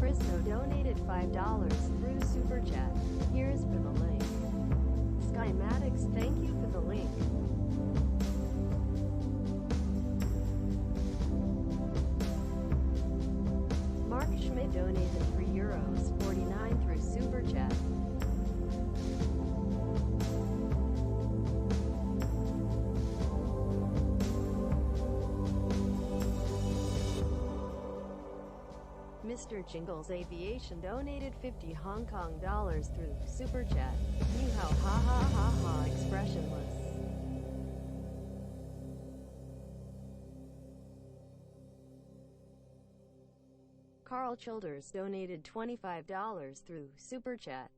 Trisno donated $5 through SuperChat. Here's for the link. Skymatix, thank you for the link. Mark Schmidt donated €3.49 through SuperChat. Mr. Jingles Aviation donated 50 Hong Kong dollars through SuperChat. Ni hao ha ha ha ha expressionless. Carl Childers donated $25 through SuperChat.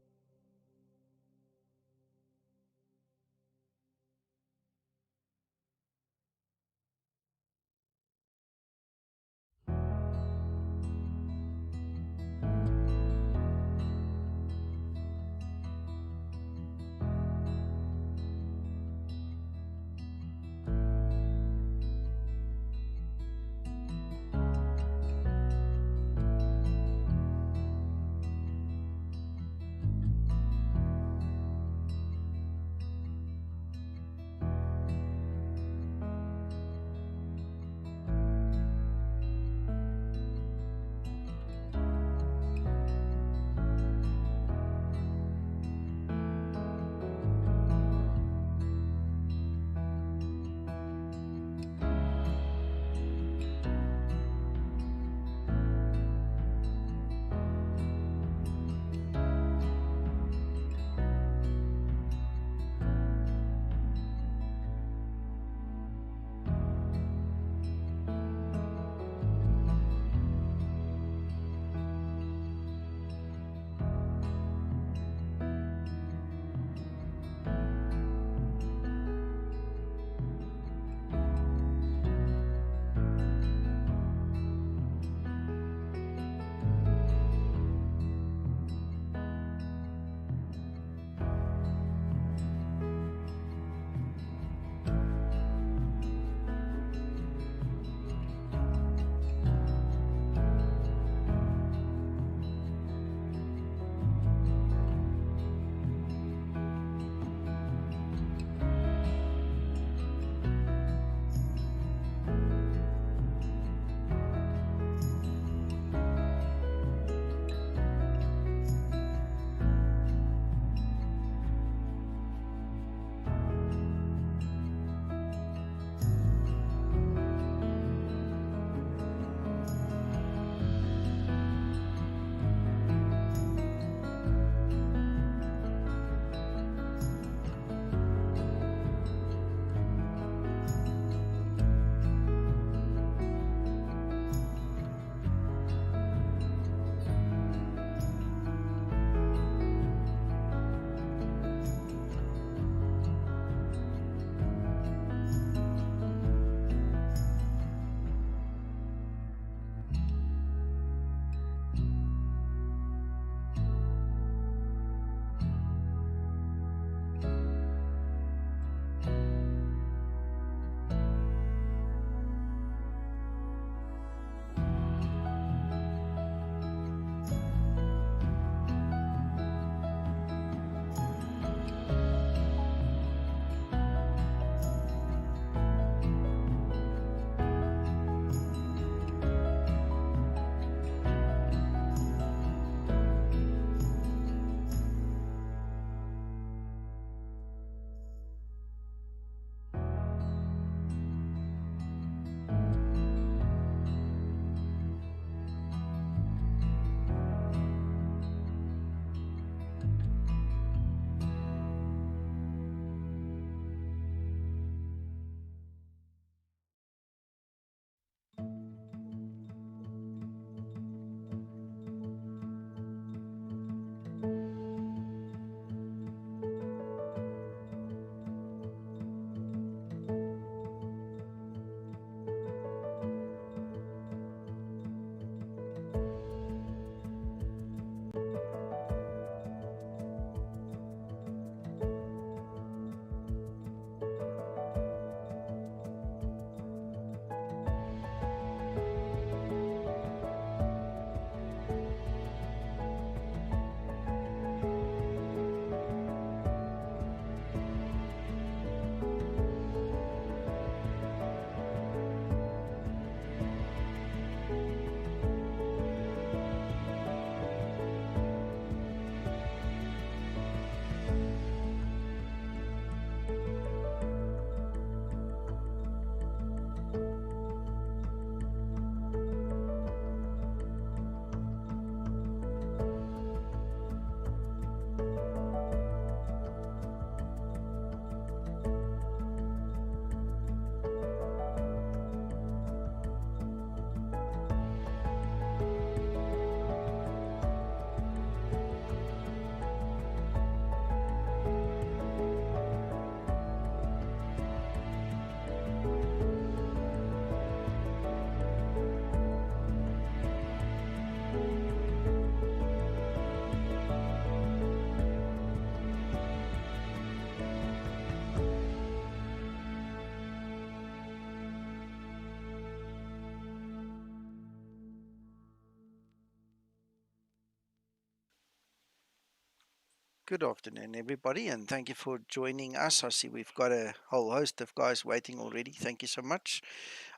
Good afternoon, everybody, and thank you for joining us. I see we've got a whole host of guys waiting already. Thank you so much.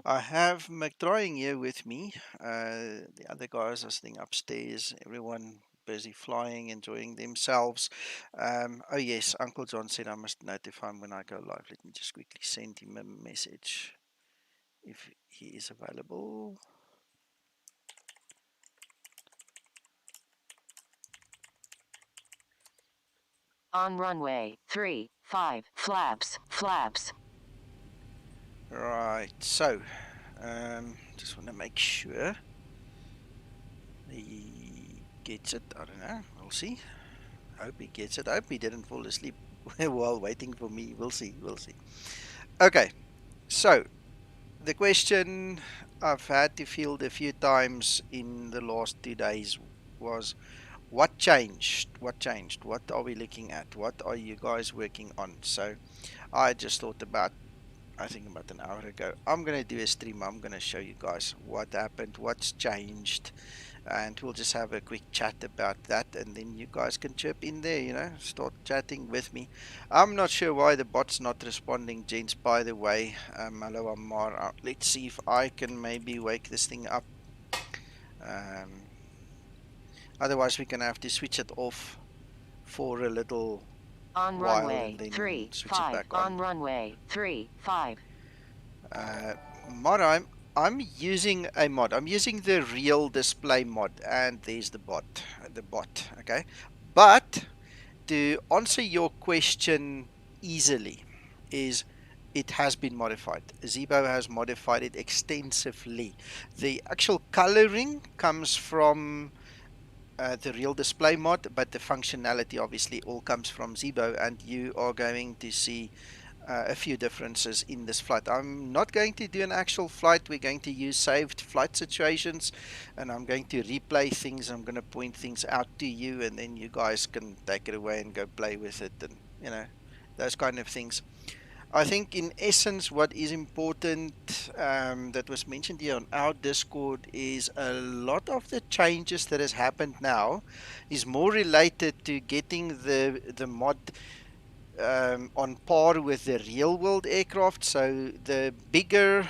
I have McDrying here with me. The other guys are sitting upstairs. Everyone busy flying, enjoying themselves. Oh yes, Uncle John said I must notify him when I go live. Let me just quickly send him a message if he is available. On runway 3-5, flaps. Right, so just want to make sure he gets it. I don't know. We'll see. Hope he gets it. I hope he didn't fall asleep while waiting for me. We'll see. We'll see. Okay, so the question I've had to field a few times in the last 2 days was, what changed? What changed? What are we looking at? What are you guys working on? So I just thought about, I think about an hour ago, I'm going to do a stream. I'm going to show you guys what happened, what's changed, and we'll just have a quick chat about that, and then you guys can chirp in there, start chatting with me. I'm not sure why the bot's not responding, gents, by the way. Hello, Amar. Let's see if I can maybe wake this thing up. Um, Otherwise, we're going to have to switch it off for a little On while runway and then switch it 3-5, back on. on runway 3-5. Mod, I'm using a mod. I'm using the real display mod, and there's the bot. Okay. But to answer your question easily, is it has been modified. Zibo has modified it extensively. The actual coloring comes from the real display mod, but the functionality obviously all comes from Zibo, and you are going to see a few differences in this flight. I'm not going to do an actual flight. We're going to use saved flight situations, and I'm going to replay things. I'm going to point things out to you, and then you guys can take it away and go play with it, and those kind of things. I think in essence what is important, that was mentioned here on our Discord, is a lot of the changes that has happened now is more related to getting the mod on par with the real world aircraft. So the bigger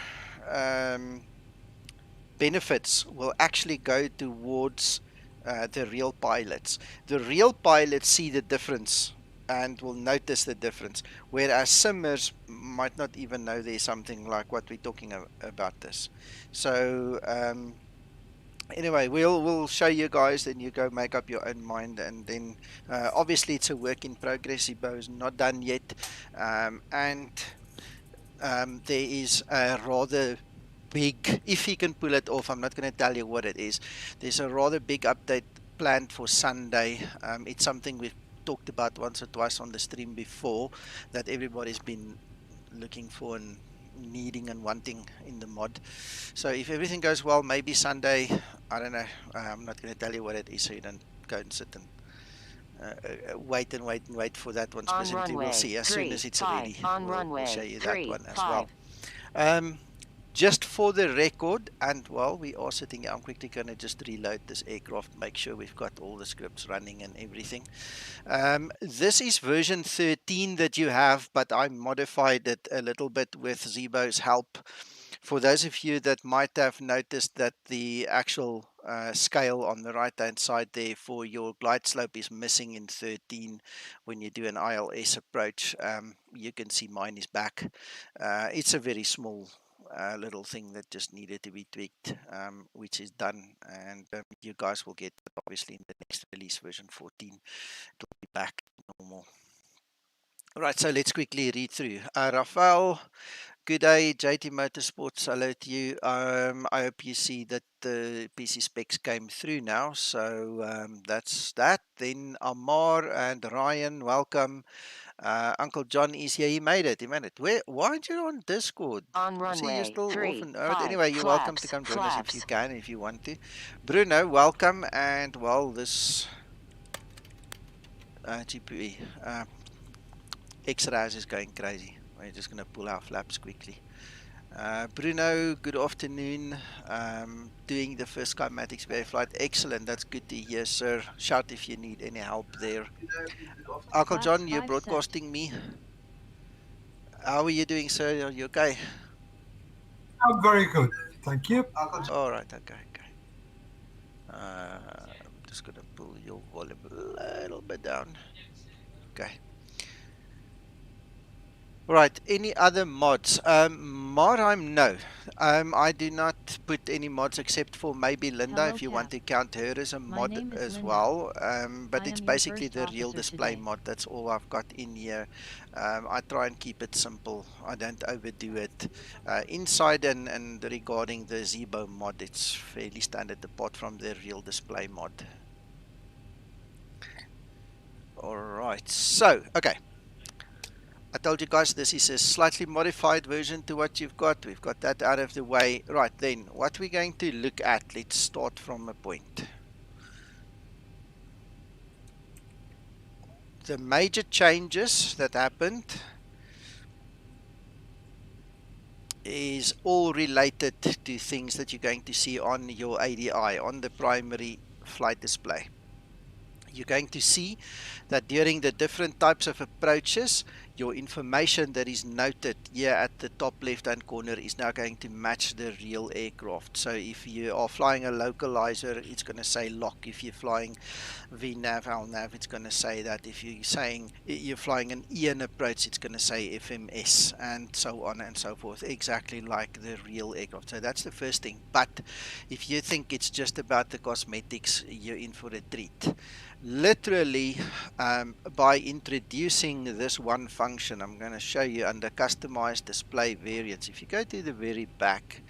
benefits will actually go towards the real pilots. The real pilots see the difference and will notice the difference, whereas simmers might not even know there's something like what we're talking about this. So anyway, we'll show you guys, then you go make up your own mind, and then obviously it's a work in progress. Zibo is not done yet, and there is a rather big, if he can pull it off, I'm not going to tell you what it is. There's a rather big update planned for Sunday. It's something we've talked about once or twice on the stream before, that everybody's been looking for and needing and wanting in the mod. So if everything goes well, maybe Sunday, I don't know, I'm not going to tell you what it is, so you don't go and sit and wait for that one On specifically. We'll runway see as soon as it's 3-5, ready. on We'll show runway you that one as 3-5. well. Just for the record, and while we are sitting here, I'm quickly going to just reload this aircraft, make sure we've got all the scripts running and everything. This is version 13 that you have, but I modified it a little bit with Zibo's help. For those of you that might have noticed that the actual scale on the right hand side there for your glide slope is missing in 13 when you do an ILS approach, you can see mine is back. It's a very small little thing that just needed to be tweaked, which is done, and you guys will get it obviously in the next release, version 14. It will be back to normal. Right, so let's quickly read through. Rafael, good day, JT Motorsports. Hello to you. I hope you see that the PC specs came through now. So that's that. Then Amar and Ryan, welcome. Uncle John is here. He made it. He made it. Why aren't you on Discord? On I see you're runway still off and out. 3-5, Anyway, you're welcome to come join us if you can, if you want to. Bruno, welcome. And well, this GPE X-Raz is going crazy. We're just going to pull our flaps quickly. Bruno, good afternoon. Doing the first Skymatix VA flight. Excellent. That's good to hear, sir. Shout if you need any help there. Uncle Flaps John, you're 5 set. broadcasting me. How are you doing, sir? Are you okay? I'm very good, thank you. All right. Okay. Okay. I'm just gonna pull your volume a little bit down. Okay. Right, any other mods? Mod, no. I do not put any mods except for maybe Linda, Hello, if you want Cap. to count her as a My mod name is as Linda. well. But I it's am your basically first the real officer display today. mod. That's all I've got in here. I try and keep it simple. I don't overdo it. Inside and regarding the Zibo mod, it's fairly standard apart from the real display mod. All right, so, okay. I told you guys this is a slightly modified version to what you've got. We've got that out of the way. Right, then, what we're going to look at, let's start from a point. The major changes that happened is all related to things that you're going to see on your ADI, on the primary flight display. You're going to see that during the different types of approaches, your information that is noted here at the top left hand corner is now going to match the real aircraft. So if you are flying a localizer, it's going to say lock. If you're flying VNAV, LNAV, it's going to say that. If you're saying you're flying an EN approach, it's going to say FMS, and so on and so forth, exactly like the real aircraft. So that's the first thing. But if you think it's just about the cosmetics, you're in for a treat. Literally, by introducing this one function, I'm going to show you under customize display variants. If you go to the very back,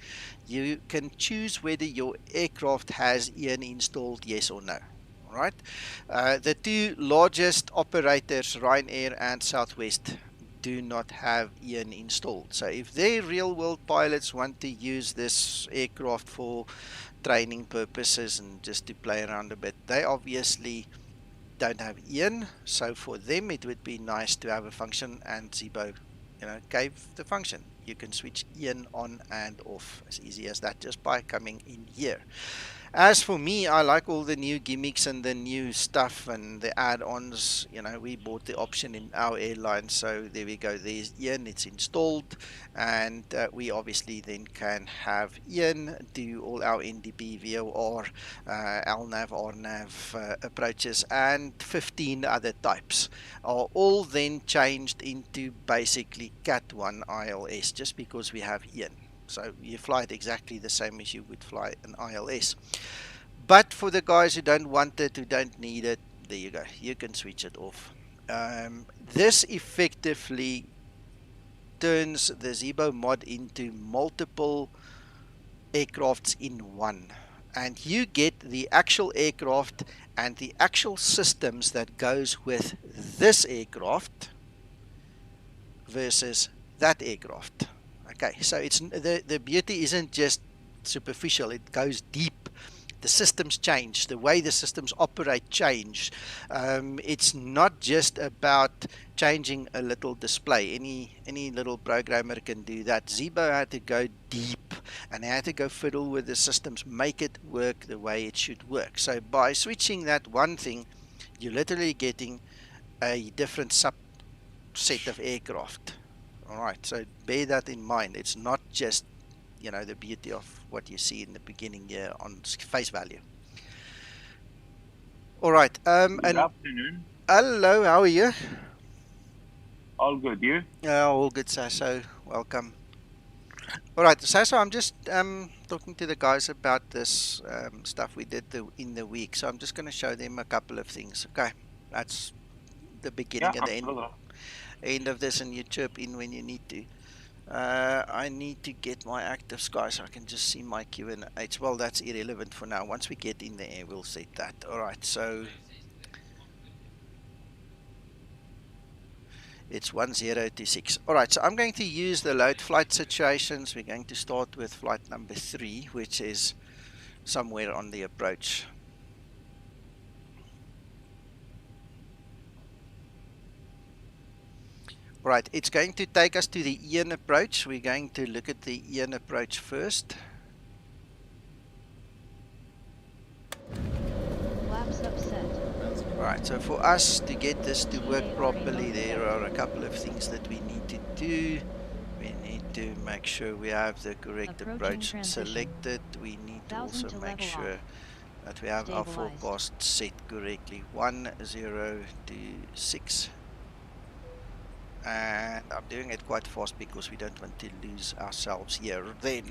you can choose whether your aircraft has EN installed, yes or no. All right. The two largest operators, Ryanair and Southwest, do not have EN installed. So if their real world pilots want to use this aircraft for training purposes and just to play around a bit, they obviously don't have EN. So for them, it would be nice to have a function, and Zibo, gave the function. You can switch EN on and off as easy as that just by coming in here. As for me, I like all the new gimmicks and the new stuff and the add-ons. We bought the option in our airline, so there we go. There's Ian, it's installed, and we obviously then can have Ian do all our NDP, VOR, LNAV, RNAV approaches, and 15 other types are all then changed into basically Cat 1 ILS, just because we have Ian. So you fly it exactly the same as you would fly an ILS. But for the guys who don't want it, who don't need it, there you go. You can switch it off. This effectively turns the Zibo mod into multiple aircrafts in one. And you get the actual aircraft and the actual systems that goes with this aircraft versus that aircraft. Okay, so it's the beauty isn't just superficial, it goes deep. The systems change, the way the systems operate change. It's not just about changing a little display. Any little programmer can do that. Zibo had to go deep and had to go fiddle with the systems, make it work the way it should work. So by switching that one thing, you're literally getting a different subset of aircraft. All right, so bear that in mind. It's not just, the beauty of what you see in the beginning here on face value. All right. Good And afternoon. hello, how are you? All good, you? All good, Sasso. Welcome. All right, Sasso, I'm just talking to the guys about this stuff we did in the week. So I'm just going to show them a couple of things. Okay, that's the beginning Yeah, and the absolutely. end of this, and you chirp in when you need to. I need to get my active sky so I can just see my QNH. Well, that's irrelevant for now. Once we get in the air, we'll set that. All right, so it's 1026. All right, so I'm going to use the load flight situations. We're going to start with flight number 3, which is somewhere on the approach. Right, it's going to take us to the Ian approach. We're going to look at the Ian approach first. Flaps upset. Right, so for us to get this to work properly, there are a couple of things that we need to do. We need to make sure we have the correct approach selected. We need to also make sure that we have our forecast set correctly. 1, 0 to 6. And I'm doing it quite fast because we don't want to lose ourselves here. Then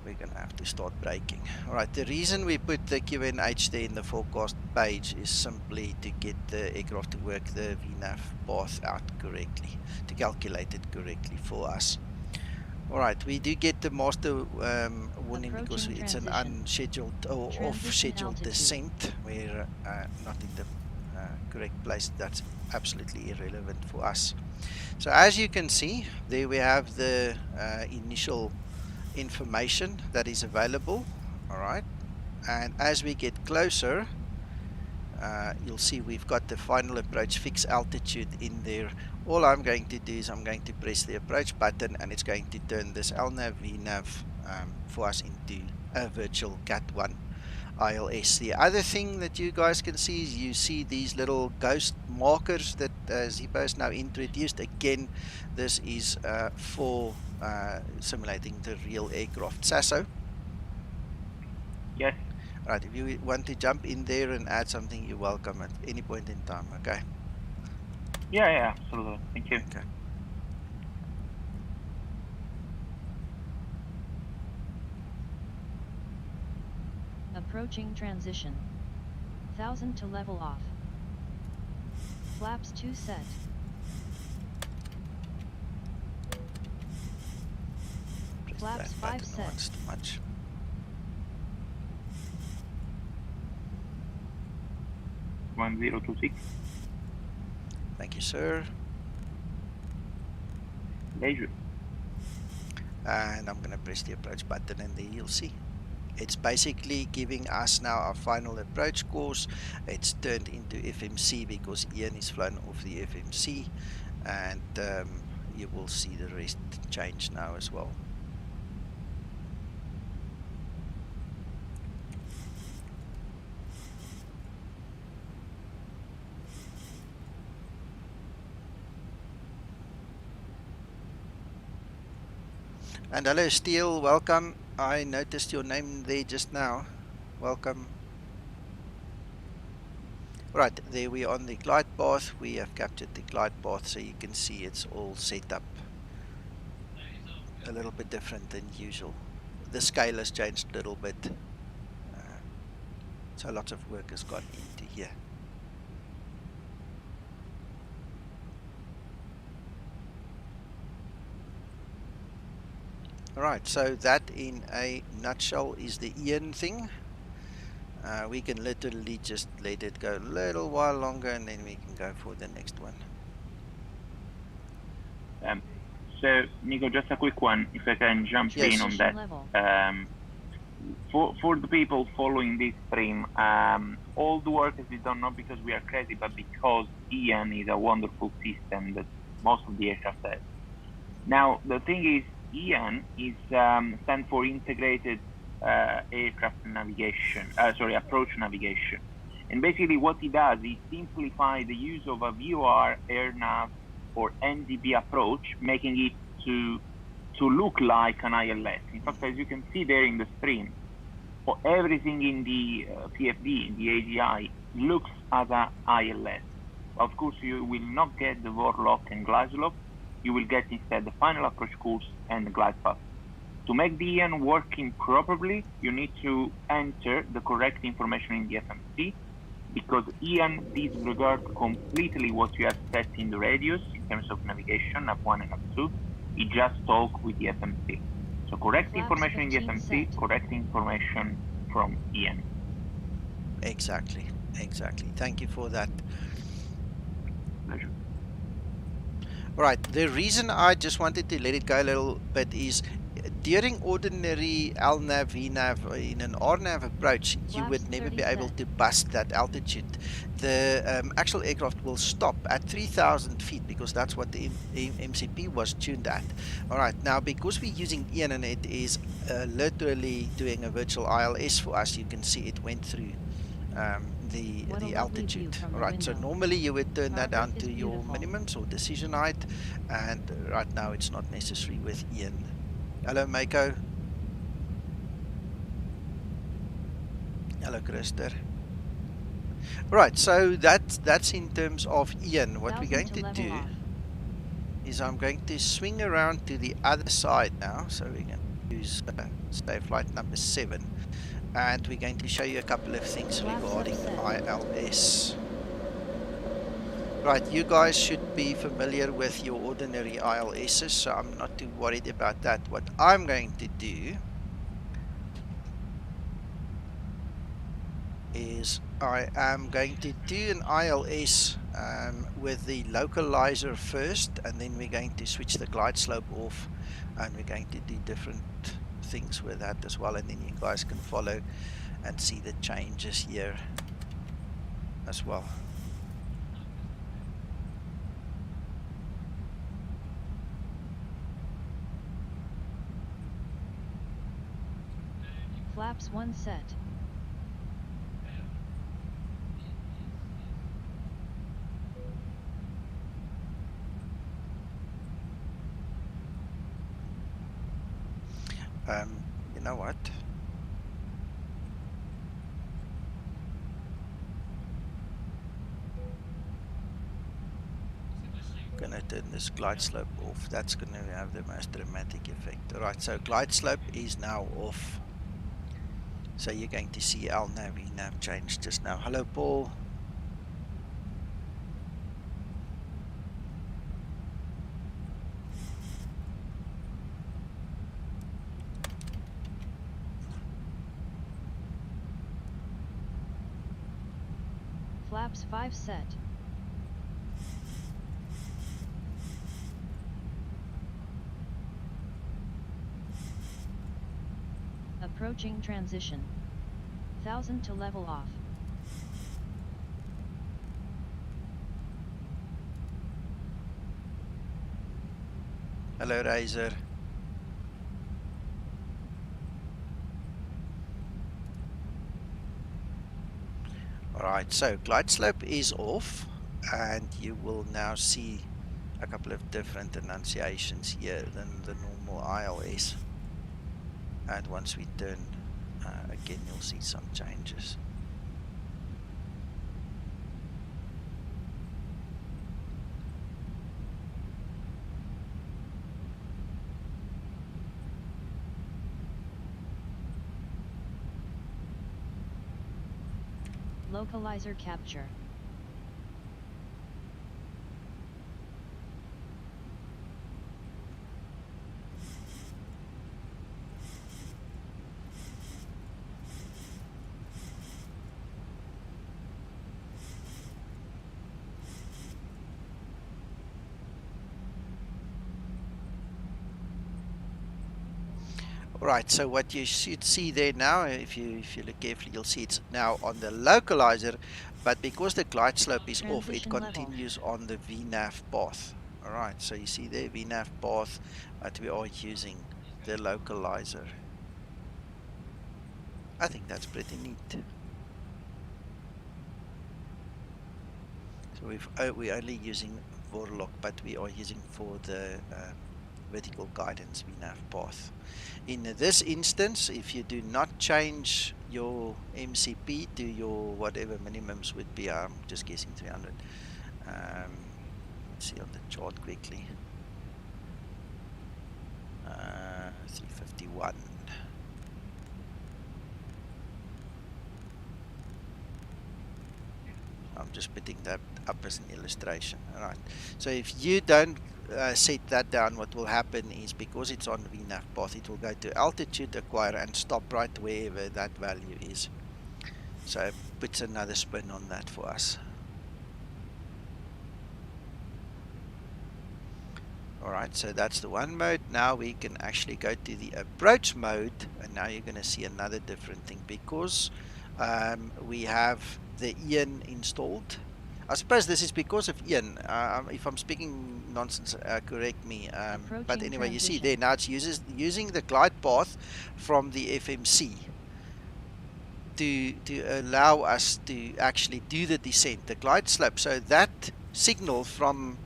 we're going to have to start braking. Alright, the reason we put the QNH there in the forecast page is simply to get the aircraft to work the VNAV path out correctly, to calculate it correctly for us. Alright, we do get the master warning because it's an unscheduled or off-scheduled descent. We're not in the correct place. That's absolutely irrelevant for us. So as you can see, there we have the initial information that is available. Alright, and as we get closer, you'll see we've got the final approach fix altitude in there. All I'm going to do is I'm going to press the approach button and it's going to turn this LNAV VNAV for us into a virtual Cat1 ILS. The other thing that you guys can see is you see these little ghost markers that Zibo has now introduced. Again, this is for simulating the real aircraft. Sasso? Yes. Right, if you want to jump in there and add something, you're welcome at any point in time, okay? Yeah, absolutely. Thank you. Okay. Approaching transition. 1000 to level off. Flaps 2 set. Flaps 5 set. Too much. One 026. Thank you, sir. Leisure. And I'm going to press the approach button and there you'll see. It's basically giving us now our final approach course. It's turned into FMC because Ian is flown off the FMC. And you will see the rest change now as well. And hello Steel, welcome. I noticed your name there just now. Welcome. Right, there we are on the glide path. We have captured the glide path so you can see it's all set up a little bit different than usual. The scale has changed a little bit. So lots of work has gone into here. Right, so that in a nutshell is the Ian thing. We can literally just let it go a little while longer and then we can go for the next one. So, Nico, just a quick one, if I can jump Yes. in on that. For the people following this stream, all the work has been done not because we are crazy, but because Ian is a wonderful system that most of the aircraft has. Now, the thing is, Ian is stands for Integrated Aircraft Navigation, approach navigation. And basically what it does is simplify the use of a viua, AirNav, or NDB approach, making it to look like an ILS. In fact, as you can see there in the stream, for everything in the PFD, in the AGI, looks as an ILS. Of course, you will not get the Vorlock and glideslope. You will get instead the final approach course and the glide path. To make the Ian working properly, you need to enter the correct information in the FMC, because Ian disregards completely what you have set in the radius in terms of navigation, nav1 and nav2. It just talks with the FMC. So correct information in the FMC, correct information from Ian. Exactly. Thank you for that. Pleasure. Right, the reason I just wanted to let it go a little bit is during ordinary LNAV, VNAV, in an RNAV approach, you would Flaps never 30 be able set. to bust that altitude. The actual aircraft will stop at 3,000 feet because that's what the MCP was tuned at. All right, now because we're using Ian and it is literally doing a virtual ILS for us, you can see it went through What a the lovely view altitude. from All the right, so window. normally you would turn that Target down is to your beautiful. minimums or decision height, and right now it's not necessary with Ian. Hello, Mako. Hello, Krister. Right, so that's in terms of Ian. What we're 1000 going to to level do off. is I'm going to swing around to the other side now. So we're going to use say flight number 7, and we're going to show you a couple of things Flaps regarding upset. ILS. Right, you guys should be familiar with your ordinary ILSs, so I'm not too worried about that. What I'm going to do is I am going to do an ILS with the localizer first, and then we're going to switch the glide slope off, and we're going to do different things with that as well, and then you guys can follow and see the changes here as well. Flaps 1 set. You know what? Gonna turn this glide slope off. That's gonna have the most dramatic effect. Alright, so glide slope is now off. So you're going to see LNAV, VNAV change just now. Hello, Paul. Flaps 5 set. Approaching transition. 1000 to level off. Hello, Razor. Alright, so glide slope is off, and you will now see a couple of different enunciations here than the normal ILS. And once we turn again, you'll see some changes. Localizer capture. Right, so what you should see there now, if you look carefully, you'll see it's now on the localizer, but because the glide slope is off, it Transition level. continues on the VNAV path. Alright, so you see there, VNAV path, but we are using the localizer. I think that's pretty neat. So we're only using Vorlock, but we are using for the vertical guidance VNAV path. In this instance, if you do not change your MCP to your whatever minimums would be, I'm just guessing 300. Let's see on the chart quickly. 351. I'm just putting that up as an illustration. All right. So if you don't set that down, what will happen is, because it's on VNAV path, it will go to altitude, acquire, and stop right wherever that value is. So it puts another spin on that for us. Alright, so that's the one mode. Now we can actually go to the approach mode, and now you're going to see another different thing because we have the Ian installed. I suppose this is because of Ian. If I'm speaking nonsense, correct me. But anyway, you see there now it's using the glide path from the FMC to allow us to actually do the descent, the glide slope. So that signal from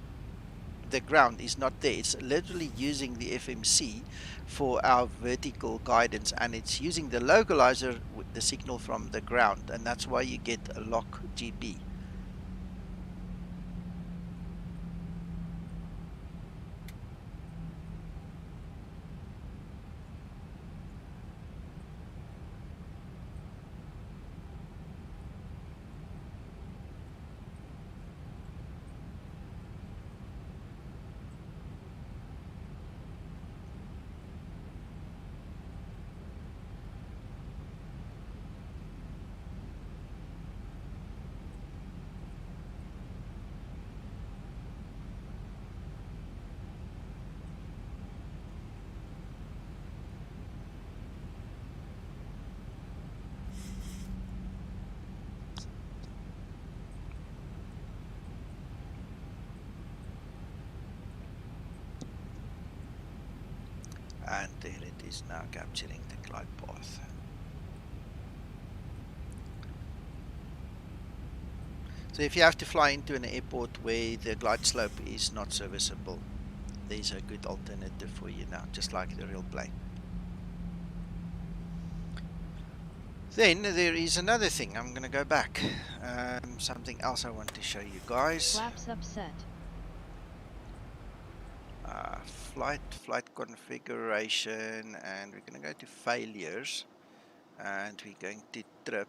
the ground is not there. It's literally using the FMC for our vertical guidance, and it's using the localizer with the signal from the ground, and that's why you get a lock GP. And there it is now capturing the glide path. So if you have to fly into an airport where the glide slope is not serviceable, there's a good alternative for you now, just like the real plane. Then there is another thing. I'm going to go back. Something else I want to show you guys. Flaps upset. Flight configuration, and we're going to go to failures, and we're going to trip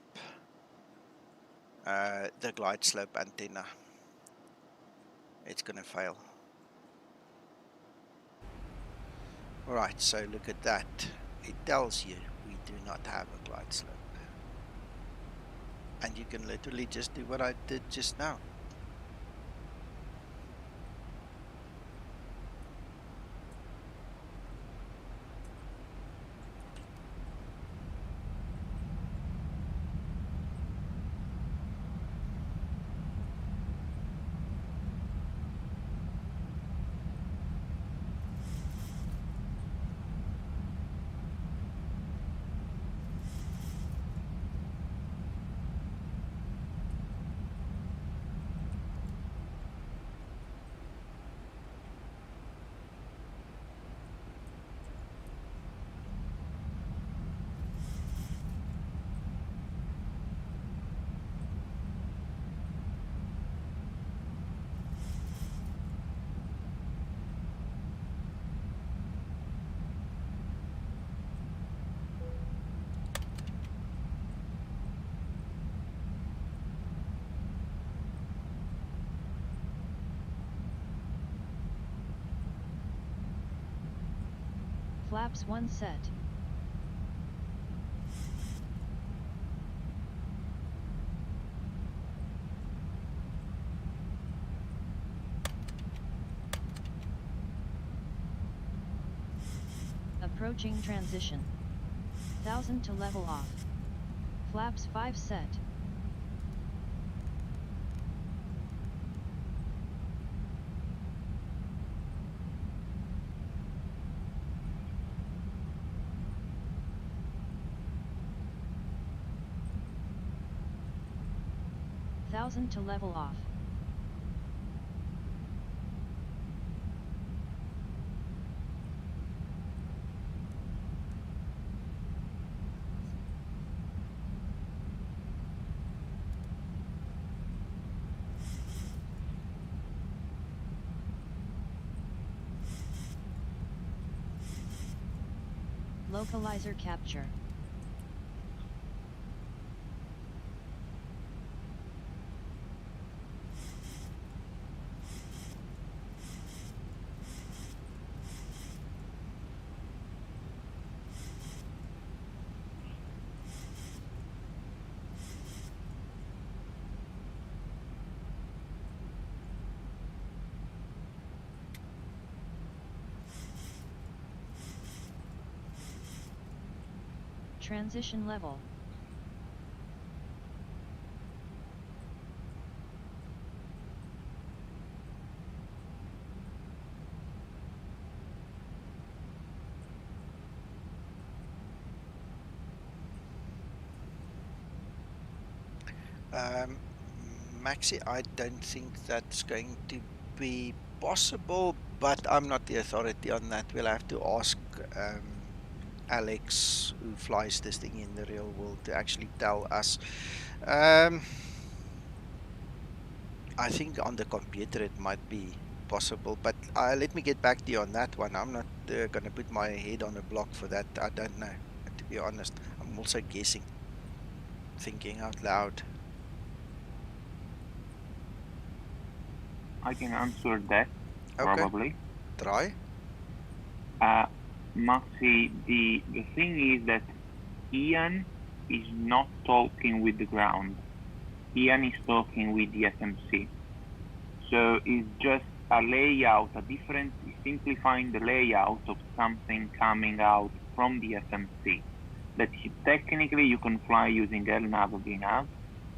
the glide slope antenna. It's going to fail. Alright, so look at that. It tells you we do not have a glide slope. And you can literally just do what I did just now. Flaps 1 set. Approaching transition. 1000 to level off. Flaps 5 set. Thousand to level off. Localizer capture. Transition level. Maxi, I don't think that's going to be possible, but I'm not the authority on that. We'll have to ask Alex, who flies this thing in the real world, to actually tell us. I think on the computer it might be possible, but let me get back to you on that one. I'm not going to put my head on a block for that. I don't know, to be honest. I'm also guessing, thinking out loud. I can answer that, Okay. probably. Try. Maxi, the thing is that Ian is not talking with the ground. Ian is talking with the SMC. So it's just a layout, simplifying the layout of something coming out from the SMC. That technically you can fly using LNAV or VNAV,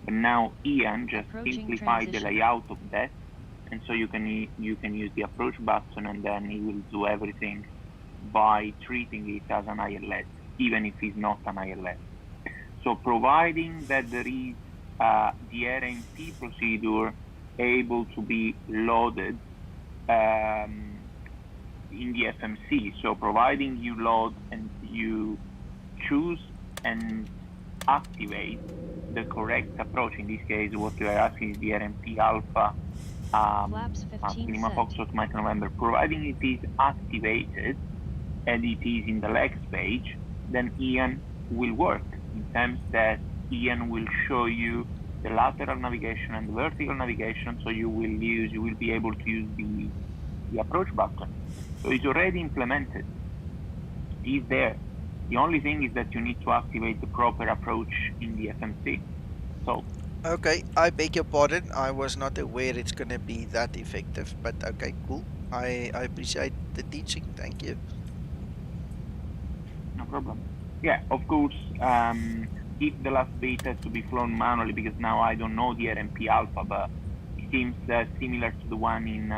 but now Ian just simplified the layout of that, and so you can use the approach button, and then he will do everything by treating it as an ILS, even if it's not an ILS. So providing that there is the RMP procedure able to be loaded in the FMC, so providing you load and you choose and activate the correct approach. In this case, what you are asking is the RMP alpha Lima Foxtrot Mike November. Providing it is activated and it is in the legs page, then Ian will work in terms that Ian will show you the lateral navigation and the vertical navigation, so you will be able to use the approach button. So it's already implemented. It's there. The only thing is that you need to activate the proper approach in the FMC. So okay, I beg your pardon. I was not aware it's going to be that effective, but okay, cool. I appreciate the teaching. Thank you. No problem. Yeah, of course, if the last bit has to be flown manually, because now I don't know the RMP alpha, but it seems similar to the one in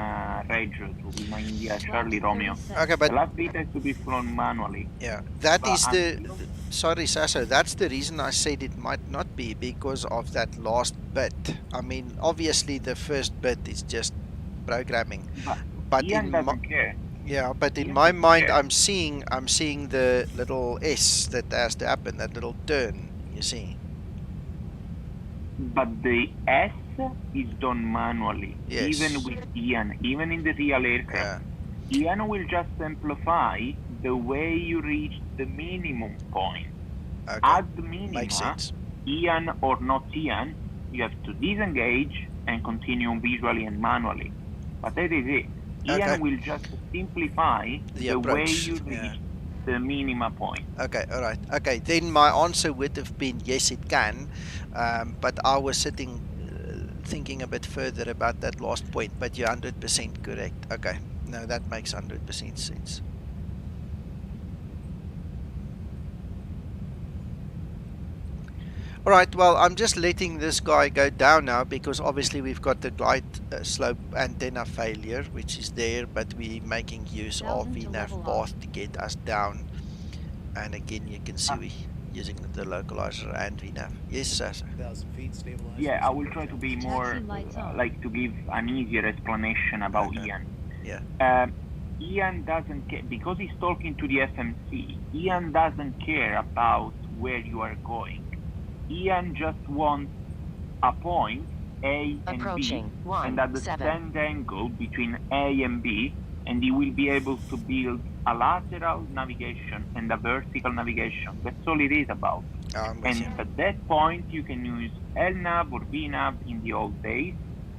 Reggio, to Lima India, Charlie Romeo. Okay, but the last bit has to be flown manually. yeah, that But is sorry, Sasso, that's the reason I said it might not be, because of that last bit. I mean, obviously the first bit is just programming, but Ian doesn't care. Yeah, but in Ian my doesn't mind, care. I'm seeing the little S that has to happen, that little turn. You see? But the S is done manually, Yes. even with Ian, even in the real aircraft. Ian will just simplify the way you reach the minimum point. Okay. At the minima, Makes sense. Ian or not Ian, you have to disengage and continue visually and manually. But that is it. Ian will just simplify the way you reach the minima point. Okay, all right. Okay, then my answer would have been yes, it can. But I was sitting thinking a bit further about that last point, but you're 100% correct. Okay, no, that makes 100% sense. All right, well, I'm just letting this guy go down now, because obviously we've got the glide slope antenna failure, which is there, but we're making use of VNAV path to get us down. And again, you can see we're using the localizer and VNAV. Yes, Sasa? Yeah, I will try to be more, like, to give an easier explanation about Ian. Yeah. Ian doesn't care, because he's talking to the FMC, Ian doesn't care about where you are going. Ian just wants a point, A and B, and at the stand angle between A and B, and he will be able to build a lateral navigation and a vertical navigation. That's all it is about. And at that point, you can use LNAV or VNAV in the old days,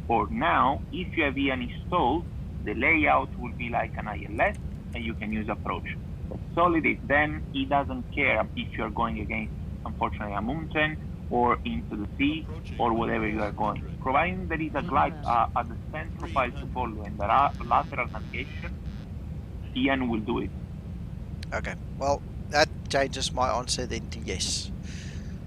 or now, if you have Ian installed, the layout will be like an ILS, and you can use approach. That's all it is. Then he doesn't care if you're going against, unfortunately, a mountain or into the sea or whatever you are going. Providing there is a glide, a descent profile to follow and the lateral navigation, Ian will do it. Okay. Well, that changes my answer then to yes.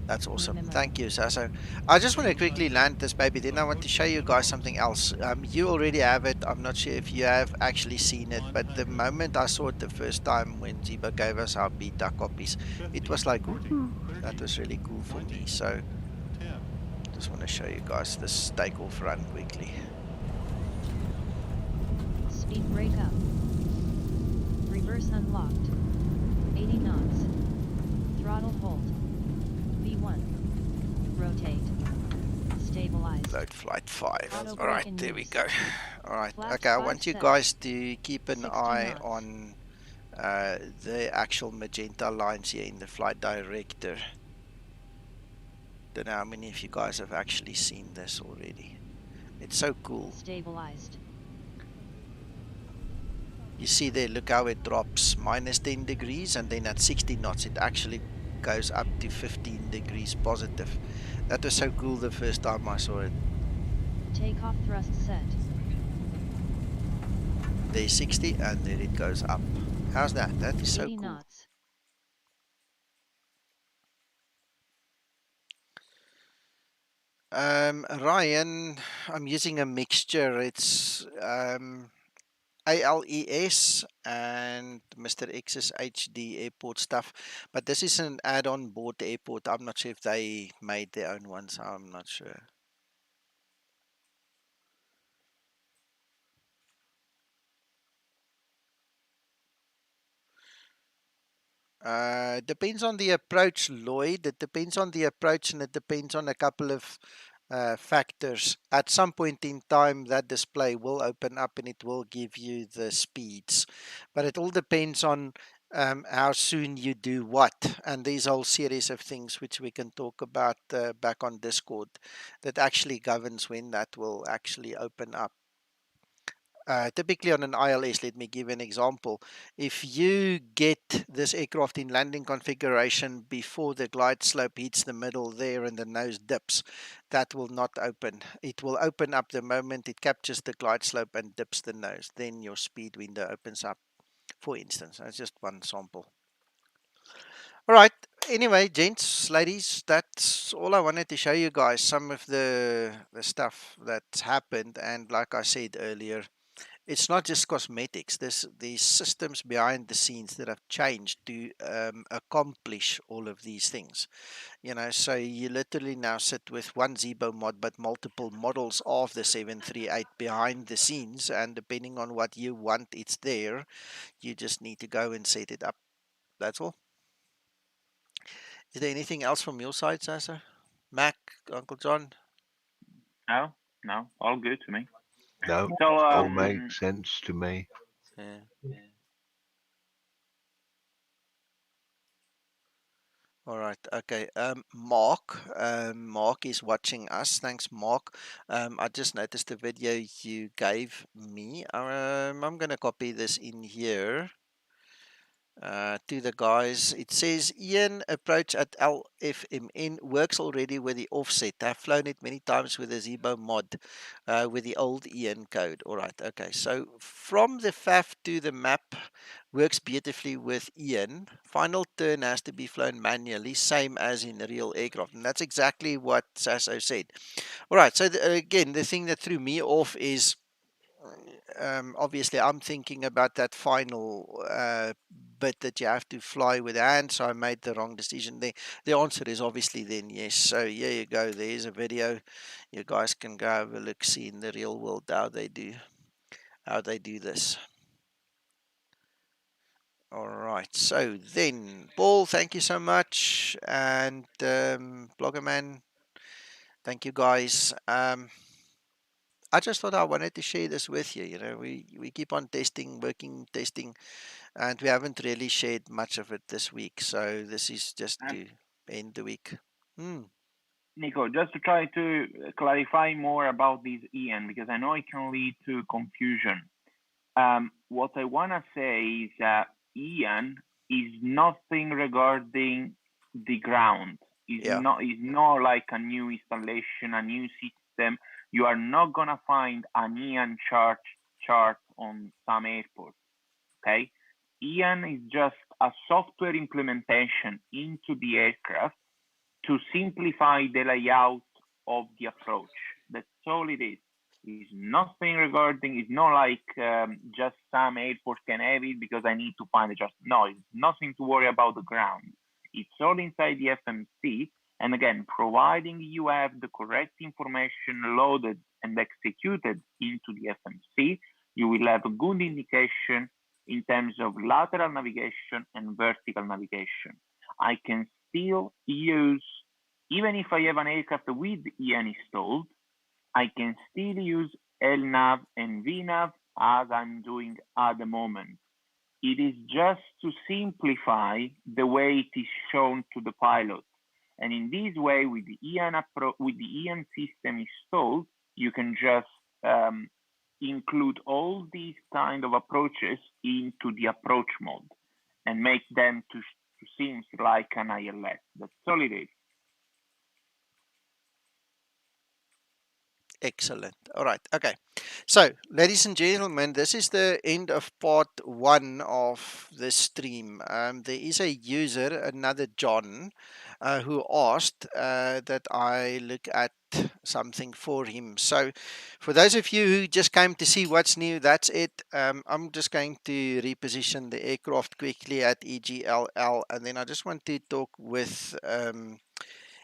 That's awesome. Thank you, Sasso. I just want to quickly land this baby. Then I want to show you guys something else. You already have it. I'm not sure if you have actually seen it, but the moment I saw it the first time when Zibo gave us our beta copies, it was like, ooh, that was really cool for me. So just want to show you guys this takeoff run quickly. Speed brake up. Reverse unlocked. 80 knots. Throttle hold. V1. Rotate. Stabilize. Load flight 5. Auto All right, brake in there we use. go. All right, Flaps okay, I 5 want you set. guys to keep an 60 eye knots. on the actual magenta lines here in the flight director. Don't know how many of you guys have actually seen this already. It's so cool. Stabilized. You see there, look how it drops minus 10 degrees, and then at 60 knots it actually goes up to 15 degrees positive. That was so cool the first time I saw it. Takeoff thrust set. There's 60 and then it goes up. How's that? That is so 80 cool. knots. Ryan, I'm using a mixture. It's ALES and Mr. X's HD airport stuff, but this is an add-on board the airport. I'm not sure if they made their own ones. I'm not sure. Depends on the approach, Lloyd. It depends on the approach, and it depends on a couple of factors. At some point in time, that display will open up and it will give you the speeds, but it all depends on how soon you do what. And there's a whole series of things which we can talk about back on Discord that actually governs when that will actually open up. Typically on an ILS, let me give an example. If you get this aircraft in landing configuration before the glide slope hits the middle there and the nose dips, that will not open. It will open up the moment it captures the glide slope and dips the nose. Then your speed window opens up, for instance. That's just one sample. All right. Anyway, gents, ladies, that's all I wanted to show you guys. Some of the stuff that's happened. And like I said earlier, it's not just cosmetics. There's these systems behind the scenes that have changed to accomplish all of these things. You know, so you literally now sit with one Zibo mod, but multiple models of the 738 behind the scenes, and depending on what you want, it's there. You just need to go and set it up. That's all. Is there anything else from your side, Sasa? Mac, Uncle John? No, no, all good to me. No, So, all makes sense to me. Yeah. All right. Okay. Mark. Mark is watching us. Thanks, Mark. I just noticed the video you gave me. I'm gonna copy this in here. To the guys, it says Ian approach at LFMN works already with the offset. I've flown it many times with the Zibo mod with the old Ian code. All right, okay. So from the FAF to the map works beautifully with Ian. Final turn has to be flown manually, same as in the real aircraft. And that's exactly what Sasso said. All right, so again, the thing that threw me off is obviously I'm thinking about that final bit that you have to fly with hands, so I made the wrong decision there. The answer is obviously then yes. So here you go. There's a video. You guys can go have a look, see in the real world how they do this. All right. So then, Paul, thank you so much, and Bloggerman, thank you guys. I just thought I wanted to share this with you. You know, we keep on testing, working, testing, and we haven't really shared much of it this week. So this is just to end the week. Nico, just to try to clarify more about this Ian, because I know it can lead to confusion. What I want to say is that Ian is nothing regarding the ground. It's not like a new installation, a new system. You are not going to find an Ian chart on some airports. Okay? Ian is just a software implementation into the aircraft to simplify the layout of the approach. That's all it is. It's nothing regarding, it's not like just some airport can have it because I need to find it. No, it's nothing to worry about the ground. It's all inside the FMC. And again, providing you have the correct information loaded and executed into the FMC, you will have a good indication in terms of lateral navigation and vertical navigation. I can still use, even if I have an aircraft with EN installed, I can still use LNAV and VNAV as I'm doing at the moment. It is just to simplify the way it is shown to the pilot. And in this way, with the EN system installed, you can just include all these kind of approaches into the approach mode and make them to seem like an ILS. That's all it is. Excellent. All right. Okay. So, ladies and gentlemen, this is the end of part 1 of the stream. There is a user, another John, who asked that I look at something for him. So, for those of you who just came to see what's new, that's it. I'm just going to reposition the aircraft quickly at EGLL, and then I just want to talk with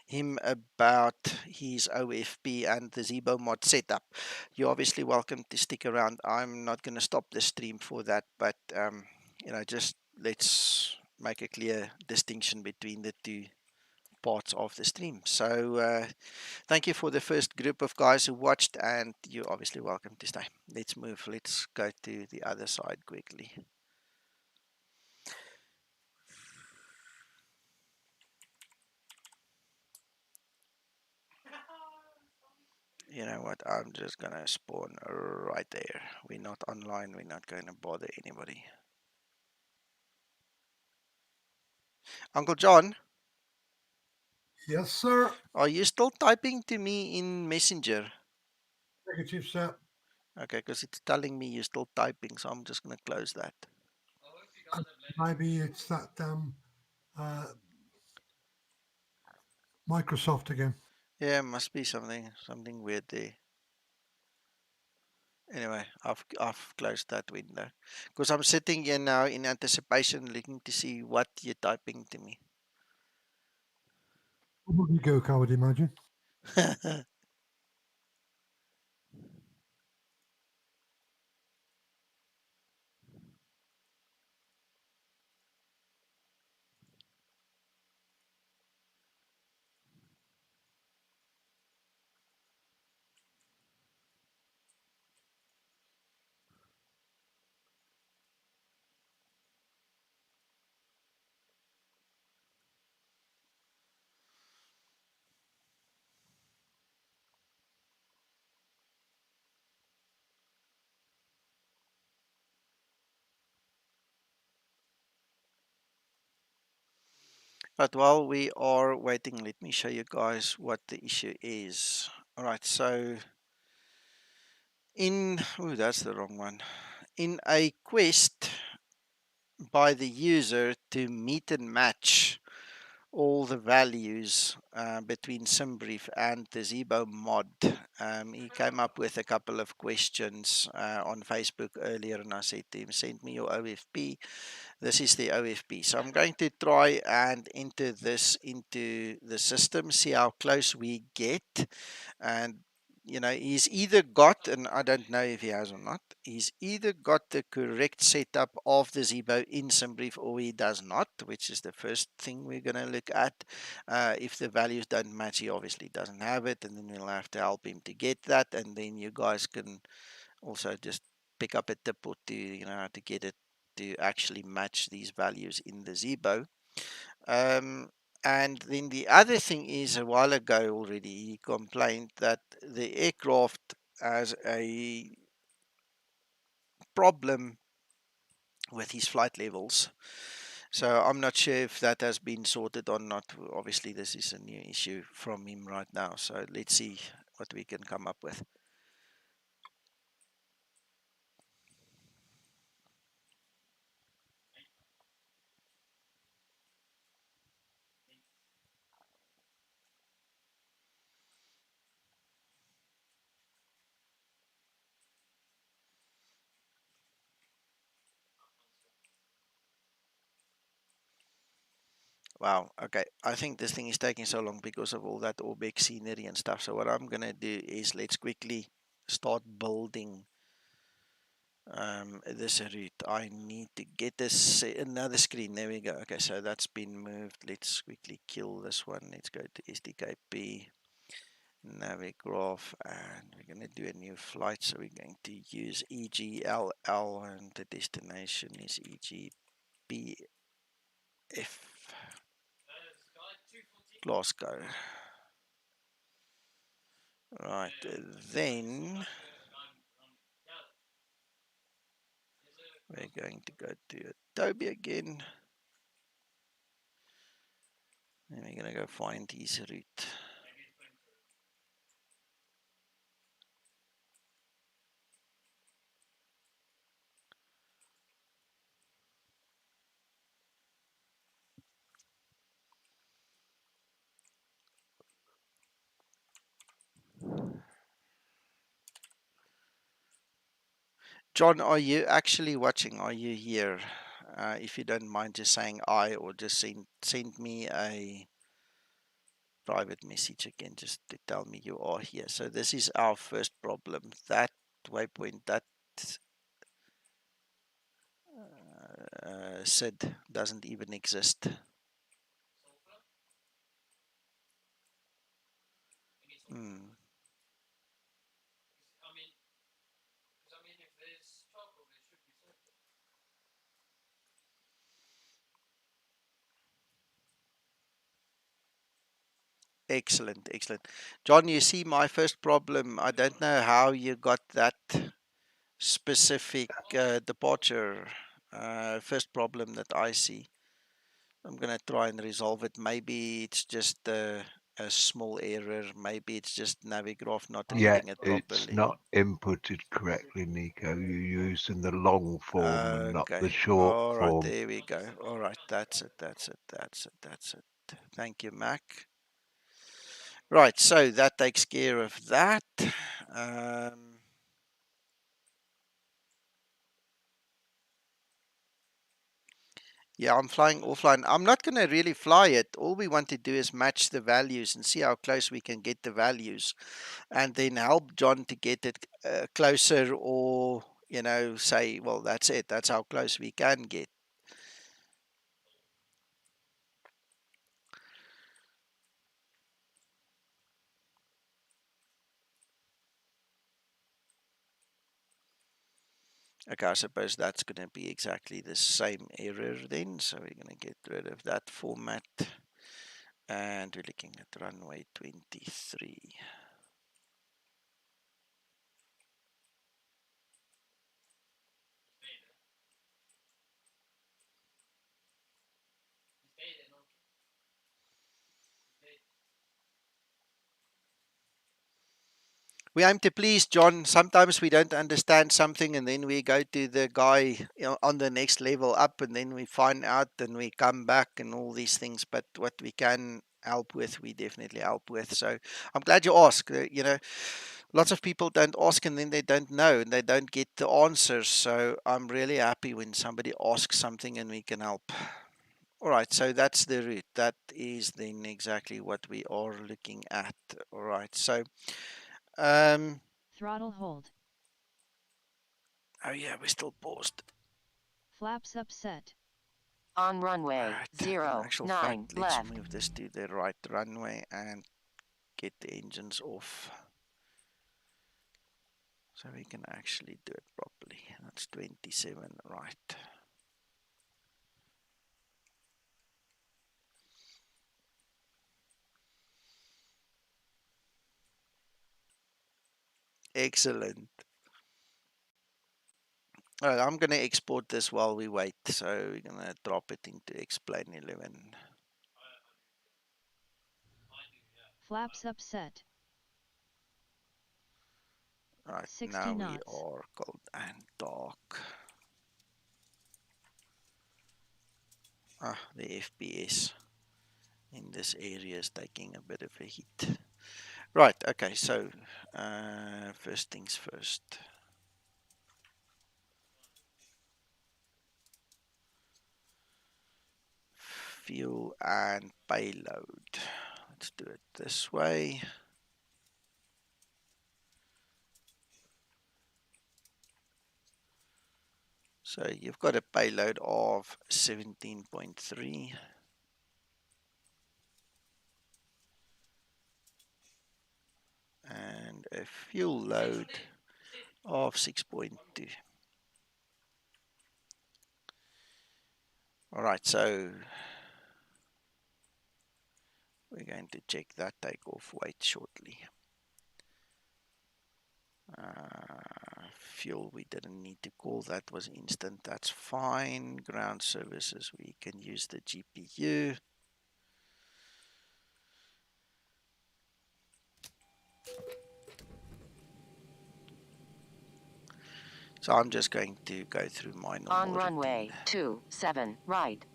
him about his OFP and the Zibo Mod setup. You're obviously welcome to stick around. I'm not going to stop the stream for that, but just let's make a clear distinction between the two parts of the stream. So thank you for the first group of guys who watched, and you're obviously welcome to stay. Let's move. Let's go to the other side quickly. You know what? I'm just going to spawn right there. We're not online. We're not going to bother anybody. Uncle John? Yes, sir. Are you still typing to me in Messenger? Negative, sir. Okay, because it's telling me you're still typing, so I'm just going to close that. Maybe it's that Microsoft again. Yeah, must be something weird there. Anyway, I've closed that window because I'm sitting here now in anticipation, looking to see what you're typing to me. Probably Goku, I would imagine. But while we are waiting, let me show you guys what the issue is. All right, so that's the wrong one. In a quest by the user to meet and match all the values between SimBrief and the Zibo mod. He came up with a couple of questions on Facebook earlier, and I said to him, send me your OFP. This is the OFP. So I'm going to try and enter this into the system, see how close we get. And he's either got, and I don't know if he has or not, he's either got the correct setup of the Zibo in SimBrief or he does not, which is the first thing we're going to look at. If the values don't match, he obviously doesn't have it, and then we'll have to help him to get that, and then you guys can also just pick up a tip or two, how to get it to actually match these values in the Zibo. And then the other thing is, a while ago already, he complained that the aircraft has a problem with his flight levels. So I'm not sure if that has been sorted or not. Obviously, this is a new issue from him right now. So let's see what we can come up with. Wow, okay. I think this thing is taking so long because of all that Orbeck scenery and stuff. So what I'm going to do is let's quickly start building this route. I need to get this another screen. There we go. Okay, so that's been moved. Let's quickly kill this one. Let's go to SDKP, Navigraph, and we're going to do a new flight. So we're going to use EGLL, and the destination is EGPF, Glasgow. Right, then we're going to go to Adobe again. And we're going to go find his route. John, are you actually watching? Are you here? If you don't mind just saying I, or just send me a private message again just to tell me you are here. So this is our first problem. That waypoint, that SID doesn't even exist. Hmm. Excellent, excellent. John, you see my first problem. I don't know how you got that specific departure. First problem that I see. I'm going to try and resolve it. Maybe it's just a small error. Maybe it's just Navigraph not Yeah, reading it it's properly. not inputted correctly, Nico. You're using the long form and not the Okay. short All right. form. There we go. All right. That's it. That's it. That's it. That's it. Thank you, Mac. Right. So that takes care of that. Um, Yeah, I'm flying offline. I'm not going to really fly it. All we want to do is match the values and see how close we can get the values, and then help John to get it closer, or, say, well, that's it. That's how close we can get. Okay, I suppose that's going to be exactly the same error then. So we're going to get rid of that format. And we're looking at runway 23. We aim to please, John. Sometimes we don't understand something, and then we go to the guy, on the next level up, and then we find out, and we come back, and all these things. But what we can help with, we definitely help with. So I'm glad you asked. Lots of people don't ask, and then they don't know, and they don't get the answers. So I'm really happy when somebody asks something and we can help. All right, so that's the route. That is then exactly what we are looking at. All right, so Throttle hold. oh yeah, we're still paused. Flaps up set. On runway Right. In actual 09 fact, let's left. move this to the right runway and get the engines off, so we can actually do it properly. That's 27, right? Excellent. All right, I'm going to export this while we wait. So we're going to drop it into Explain 11. Flaps up set. Right, 60 now we knots. are cold and dark. The FPS in this area is taking a bit of a hit. Right, okay, so first things first. fuel and payload. Let's do it this way. So you've got a payload of 17.3 and a fuel load of 6.2. All right, so we're going to check that takeoff weight shortly. Fuel, we didn't need to call, that was instant, that's fine. Ground services, we can use the GPU. So I'm just going to go through my normal On runway routine. 27, right.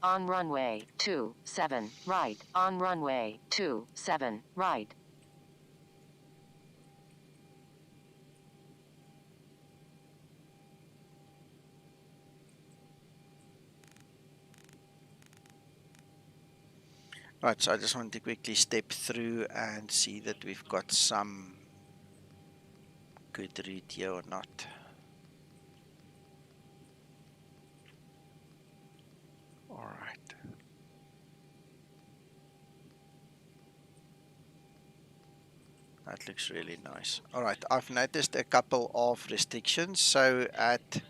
On runway 27, right. On runway 27, right. Right, so I just want to quickly step through and see that we've got some good route here or not. All right. That looks really nice. All right, I've noticed a couple of restrictions. So at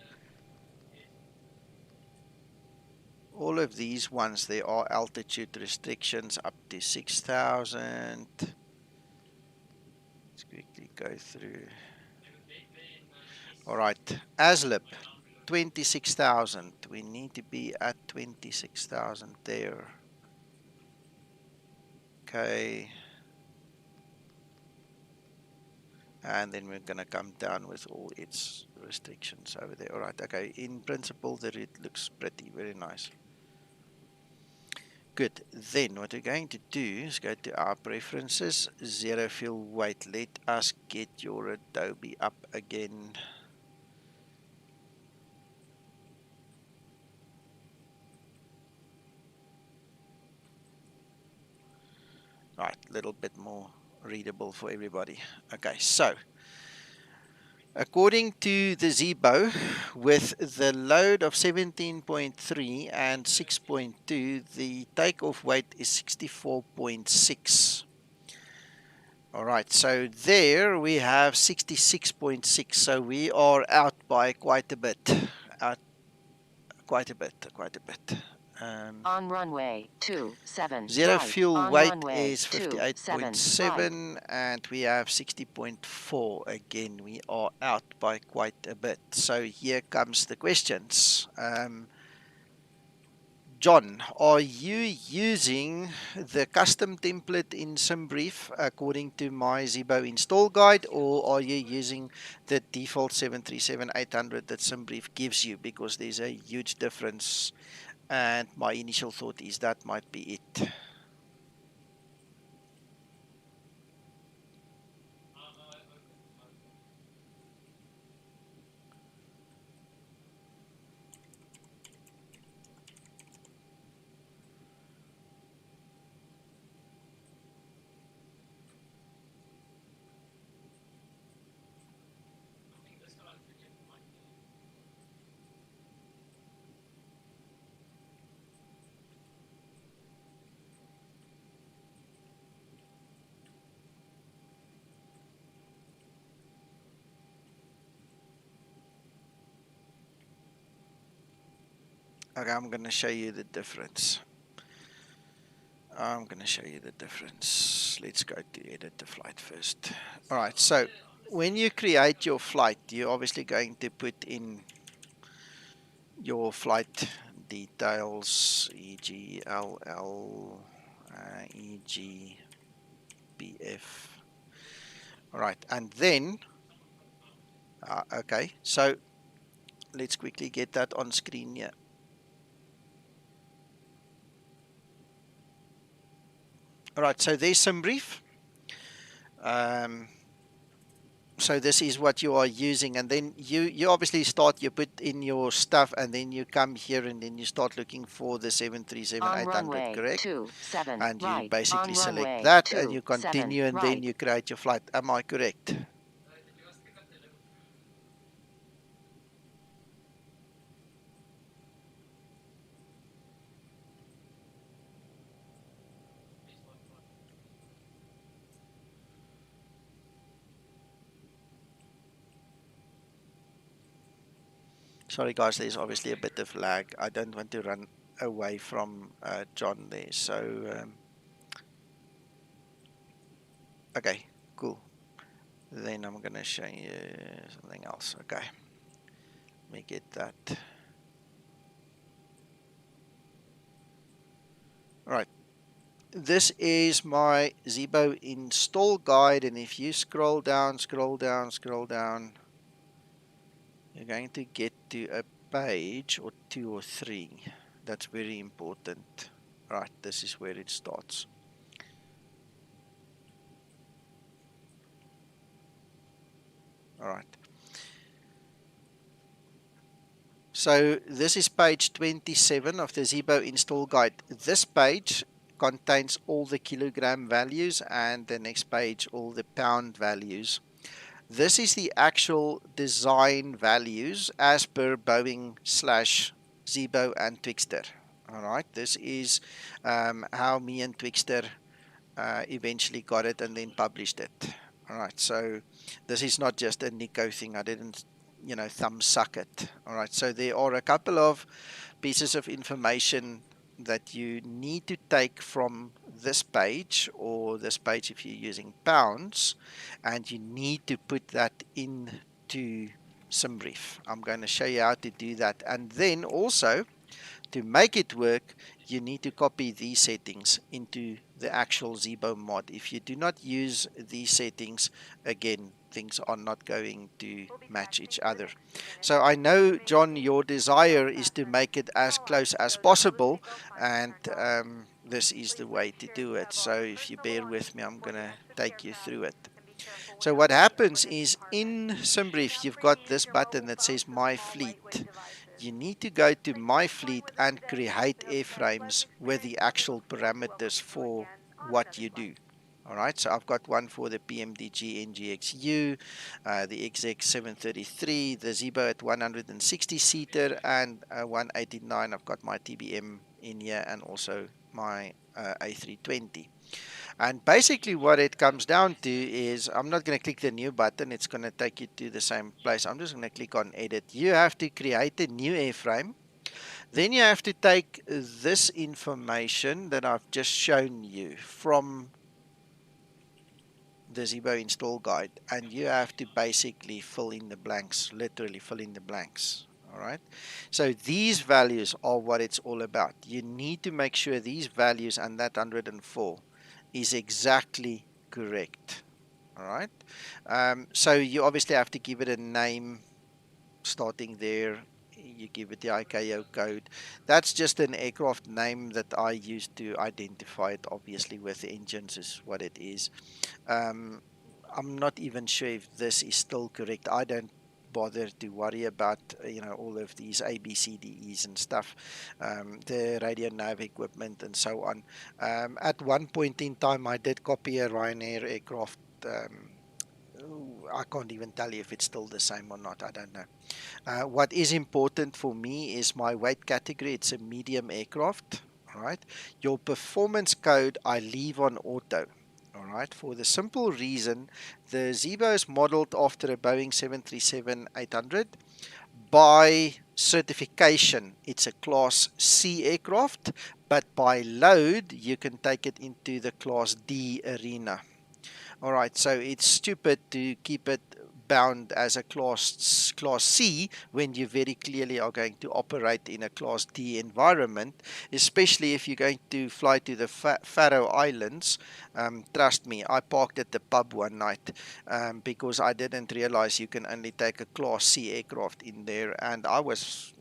all of these ones, there are altitude restrictions up to 6,000. Let's quickly go through. All right, ASLIP, 26,000. We need to be at 26,000 there. Okay. And then we're going to come down with all its restrictions over there. All right, okay. In principle, the route looks pretty, very nice. Good. Then what we're going to do is go to our preferences, zero fuel weight. Let us get your Adobe up again. Right, a little bit more readable for everybody. Okay, so according to the Zibo, with the load of 17.3 and 6.2, the takeoff weight is 64.6. All right, so there we have 66.6, so we are out by quite a bit. Quite a bit. On runway 27, Zero right. fuel On weight runway is 27, 58.7 and we have 60.4. Again, we are out by quite a bit. So here comes the questions. John, are you using the custom template in SimBrief according to my Zibo install guide, or are you using the default 737-800 that SimBrief gives you? Because there's a huge difference, and my initial thought is that might be it. Okay, I'm going to show you the difference. I'm going to show you the difference. Let's go to edit the flight first. All right, so when you create your flight, you're obviously going to put in your flight details, e.g. LL, e.g. BF. All right, and then, okay, so let's quickly get that on screen here. All right, so there's SimBrief. So this is what you are using, and then you obviously start, you put in your stuff, and then you come here and then you start looking for the 737-800, correct? 27 And you right. basically On select runway that and you 27 continue, and then right. you create your flight. Am I correct? Sorry guys, there's obviously a bit of lag. I don't want to run away from John there. So, okay, cool. Then I'm going to show you something else. Okay, let me get that. All right. This is my Zibo install guide, and if you scroll down, you're going to get to a page or 2 or 3. That's very important. Right, this is where it starts. All right. So this is page 27 of the Zibo install guide. This page contains all the kilogram values, and the next page all the pound values. This is the actual design values as per Boeing / Zibo and Twixter. All right, this is how me and Twixter eventually got it and then published it. All right, so this is not just a Nico thing. I didn't, thumb suck it. All right, so there are a couple of pieces of information that you need to take from this page, or this page if you're using pounds, and you need to put that into SimBrief. I'm going to show you how to do that, and then also to make it work, you need to copy these settings into the actual Zibo mod. If you do not use these settings, again, things are not going to match each other. So I know, John, your desire is to make it as close as possible, and this is the way to do it. So if you bear with me, I'm going to take you through it. So what happens is, in SimBrief, you've got this button that says My Fleet. You need to go to My Fleet and create airframes with the actual parameters for what you do. All right, so I've got one for the PMDG NGXU, the XX733, the Zibo at 160 seater, and 189. I've got my TBM in here, and also my A320. And basically what it comes down to is, I'm not going to click the new button. It's going to take you to the same place. I'm just going to click on edit. You have to create a new airframe. Then you have to take this information that I've just shown you from the Zibo install guide, and you have to basically fill in the blanks, literally fill in the blanks. All right. So these values are what it's all about. You need to make sure these values and that 104 is exactly correct. All right. So you obviously have to give it a name starting there. You give it the ICAO code. That's just an aircraft name that I use to identify it. Obviously, with the engines is what it is. I'm not even sure if this is still correct. I don't bother to worry about all of these ABCDEs and stuff, the radio nav equipment and so on. At one point in time, I did copy a Ryanair aircraft. I can't even tell you if it's still the same or not. I don't know. What is important for me is my weight category. It's a medium aircraft. All right. Your performance code I leave on auto. All right. For the simple reason, the Zibo is modeled after a Boeing 737-800, by certification, it's a Class C aircraft, but by load, you can take it into the Class D arena. All right, so it's stupid to keep it bound as a class C when you very clearly are going to operate in a Class D environment, especially if you're going to fly to the Faroe Islands. Trust me, I parked at the pub one night because I didn't realize you can only take a Class C aircraft in there, and I was,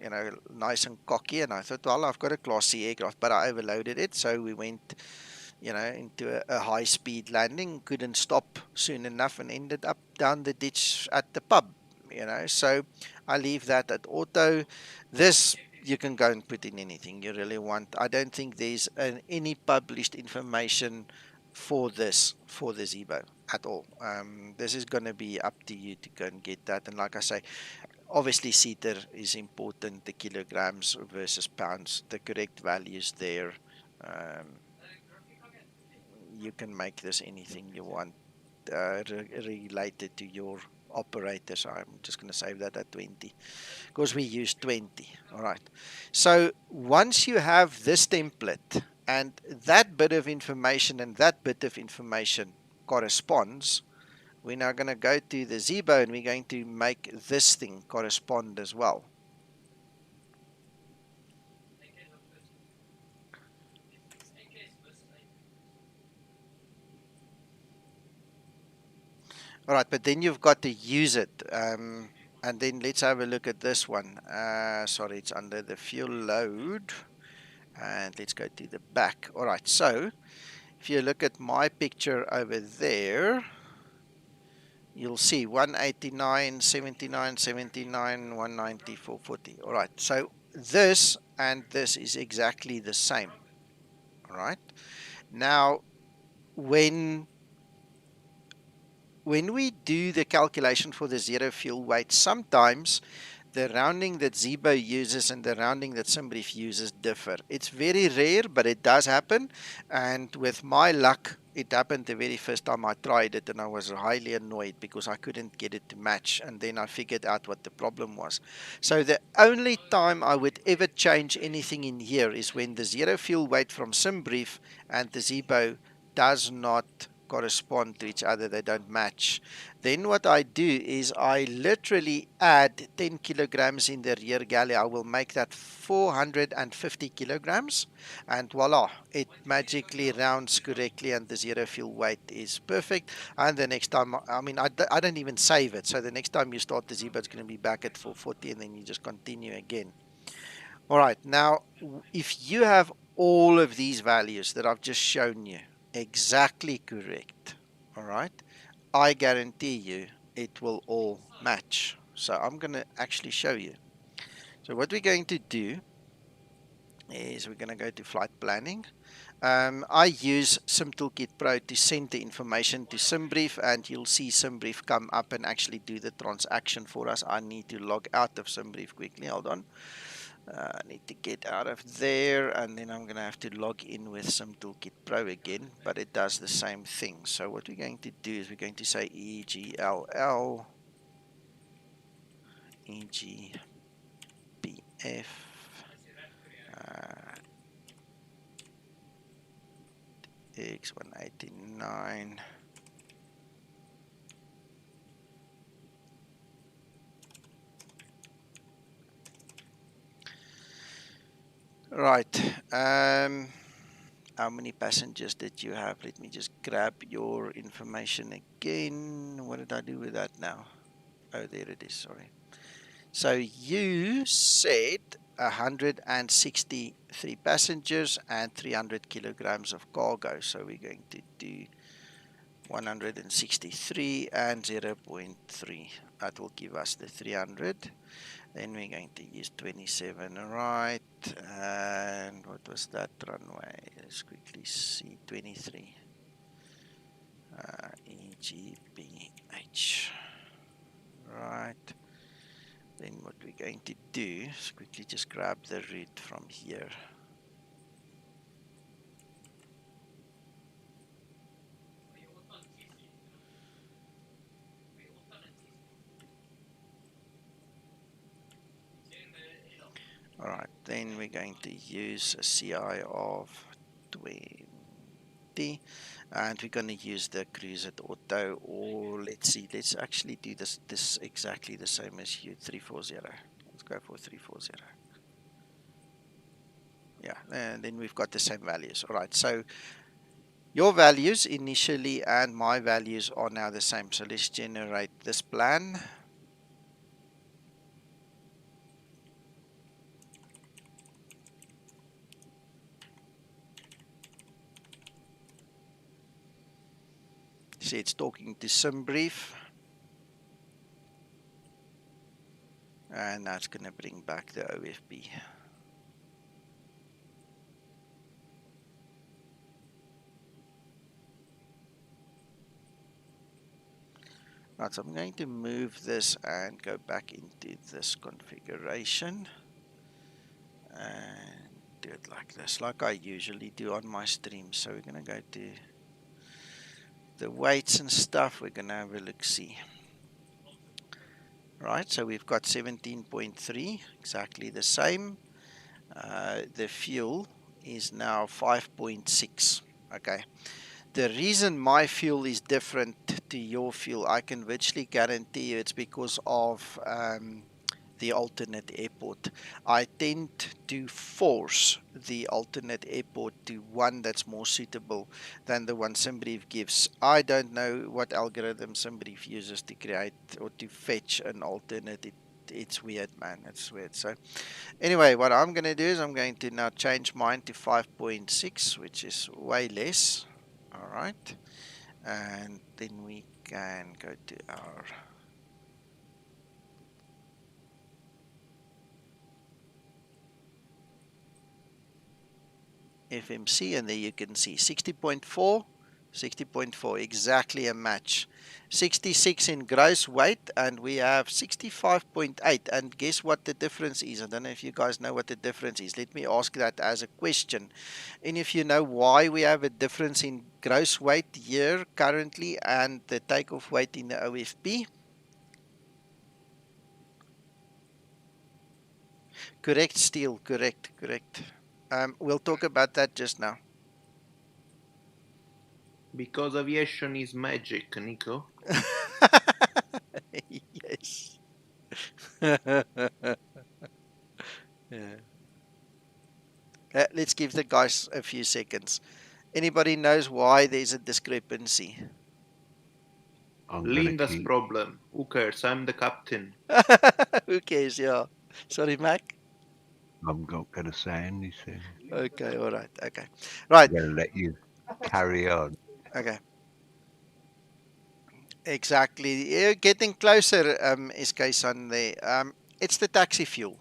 nice and cocky, and I thought, well, I've got a Class C aircraft, but I overloaded it, so we went into a high-speed landing, couldn't stop soon enough, and ended up down the ditch at the pub, So I leave that at auto. This, you can go and put in anything you really want. I don't think there's any published information for the Zibo at all. This is going to be up to you to go and get that. And like I say, obviously seater is important, the kilograms versus pounds, the correct values there. You can make this anything you want related to your operator. So I'm just going to save that at 20 because we use 20. All right. So once you have this template and that bit of information and that bit of information corresponds, we're now going to go to the Zibo and we're going to make this thing correspond as well. All right, but then you've got to use it. And then let's have a look at this one. Sorry, it's under the fuel load. And let's go to the back. All right, so if you look at my picture over there, you'll see 189, 79, 79, 190, 440. All right, so this and this is exactly the same. All right, now when we do the calculation for the zero fuel weight, sometimes the rounding that Zibo uses and the rounding that SimBrief uses differ. It's very rare, but it does happen. And with my luck, it happened the very first time I tried it, and I was highly annoyed because I couldn't get it to match. And then I figured out what the problem was. So the only time I would ever change anything in here is when the zero fuel weight from SimBrief and the Zibo does not correspond to each other, they don't match. Then what I do is I literally add 10 kilograms in the rear galley. I will make that 450 kilograms, and voila, it magically rounds correctly and the zero fuel weight is perfect. And the next time, I don't even save it, so the next time you start the Zibo, it's going to be back at 440, and then you just continue again. All right, now if you have all of these values that I've just shown you exactly correct, all right, I guarantee you it will all match. So I'm going to actually show you. So what we're going to do is we're going to go to flight planning. I use SimToolkit Pro to send the information to SimBrief, and you'll see SimBrief come up and actually do the transaction for us. I need to log out of SimBrief quickly. Hold on. I need to get out of there, and then I'm going to have to log in with SimToolkit Pro again, but it does the same thing. So what we're going to do is we're going to say EGLL, EGBF, X189, right. How many passengers did you have? Let me just grab your information again. What did I do with that now? Oh, there it is. Sorry. So you said 163 passengers and 300 kilograms of cargo. So we're going to do 163 and 0.3. That will give us the 300. Then we're going to use 27 right, and what was that runway? Let's quickly see, 23, EGBH, right. Then what we're going to do is quickly just grab the route from here. Then we're going to use a CI of 20. And we're going to use the cruise at auto, or let's see, let's actually do this exactly the same as you, 340. Let's go for 340. Yeah, and then we've got the same values. All right, so your values initially and my values are now the same. So let's generate this plan. See, it's talking to SimBrief. And that's going to bring back the OFB. Right, so I'm going to move this and go back into this configuration. And do it like this, like I usually do on my stream. So we're going to go to the weights and stuff. We're going to have a look-see. Right, so we've got 17.3, exactly the same. The fuel is now 5.6. Okay. The reason my fuel is different to your fuel, I can virtually guarantee you it's because of the alternate airport. I tend to force the alternate airport to one that's more suitable than the one SimBrief gives. I don't know what algorithm SimBrief uses to create or to fetch an alternate. It's weird, man. It's weird. So anyway, what I'm going to do is I'm going to now change mine to 5.6, which is way less. All right. And then we can go to our FMC, and there you can see 60.4, 60.4, exactly a match. 66 in gross weight, and we have 65.8. And guess what the difference is? I don't know if you guys know what the difference is. Let me ask that as a question. And if you know why we have a difference in gross weight here currently and the takeoff weight in the OFP? Correct, Steel. Correct, correct. We'll talk about that just now. Because aviation is magic, Nico. Yes. Yeah. Let's give the guys a few seconds. Anybody knows why there's a discrepancy? I'm gonna Linda's keep. problem. Who cares? I'm the captain. Who cares? Yeah. Sorry, Mac. I'm not gonna say anything. Okay. All right. Okay. Right. I'm gonna let you carry on. Okay. Exactly. You're getting closer, SK-san there. It's the taxi fuel.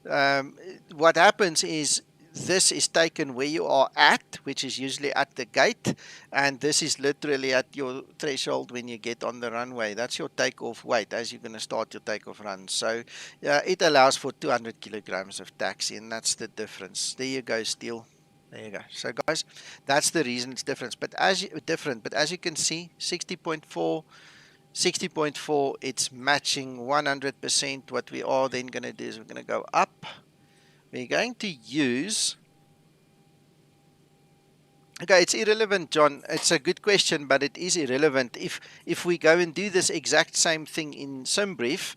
Um, what happens is this is taken where you are at, which is usually at the gate, and this is literally at your threshold when you get on the runway. That's your takeoff weight as you're going to start your takeoff run. So it allows for 200 kilograms of taxi, and that's the difference. There you go, Steel. There you go. So guys, that's the reason it's different. But as you can see, 60.4. 60.4, it's matching 100%. What we are then going to do is we're going to go up. We're going to use, okay, it's irrelevant, John. It's a good question, but it is irrelevant. If we go and do this exact same thing in SimBrief,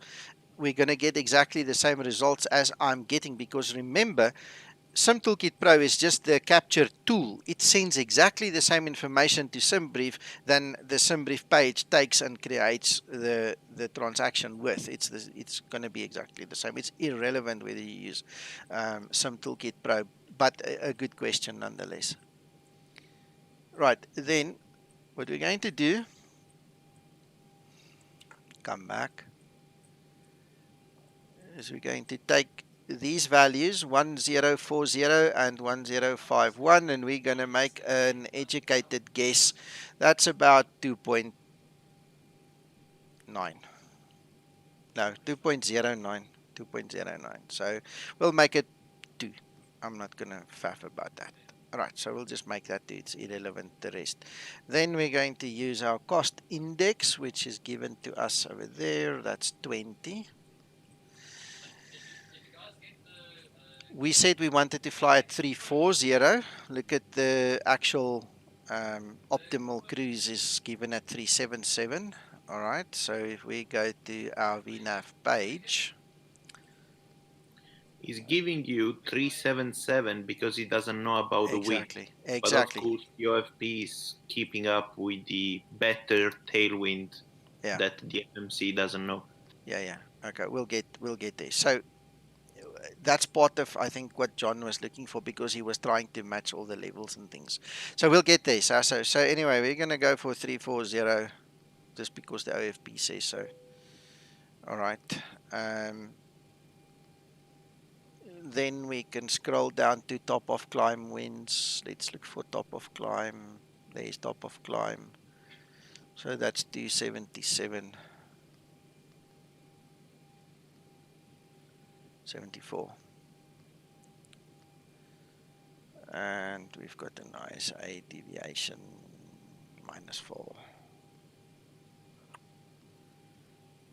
we're going to get exactly the same results as I'm getting, because remember, SimToolkit Pro is just the capture tool. It sends exactly the same information to SimBrief than the SimBrief page takes and creates the transaction with. It's going to be exactly the same. It's irrelevant whether you use SimToolkit Pro, but a good question nonetheless. Right, then what we're going to do, come back, is we're going to take these values 1040 and 1051, and we're going to make an educated guess. That's about 2.9. No, 2.09. 2.09. So we'll make it 2. I'm not going to faff about that. Alright, so we'll just make that 2. It's irrelevant, the rest. Then we're going to use our cost index, which is given to us over there. That's 20. we said we wanted to fly at 340. Look at the actual optimal cruise is given at 377. All right, so if we go to our VNAV page, He's giving you 377 because he doesn't know about the wind. exactly, But of exactly, course, the OFP is keeping up with the better tailwind yeah, that the FMC doesn't know. yeah. Okay, we'll get there. So that's part of, I think, what John was looking for, because he was trying to match all the levels and things. So we'll get there. So anyway, we're gonna go for 340 just because the OFP says so. All right. Then we can scroll down to top of climb winds. Let's look for top of climb. There's top of climb. So that's 277. 74. And we've got a nice A deviation -4.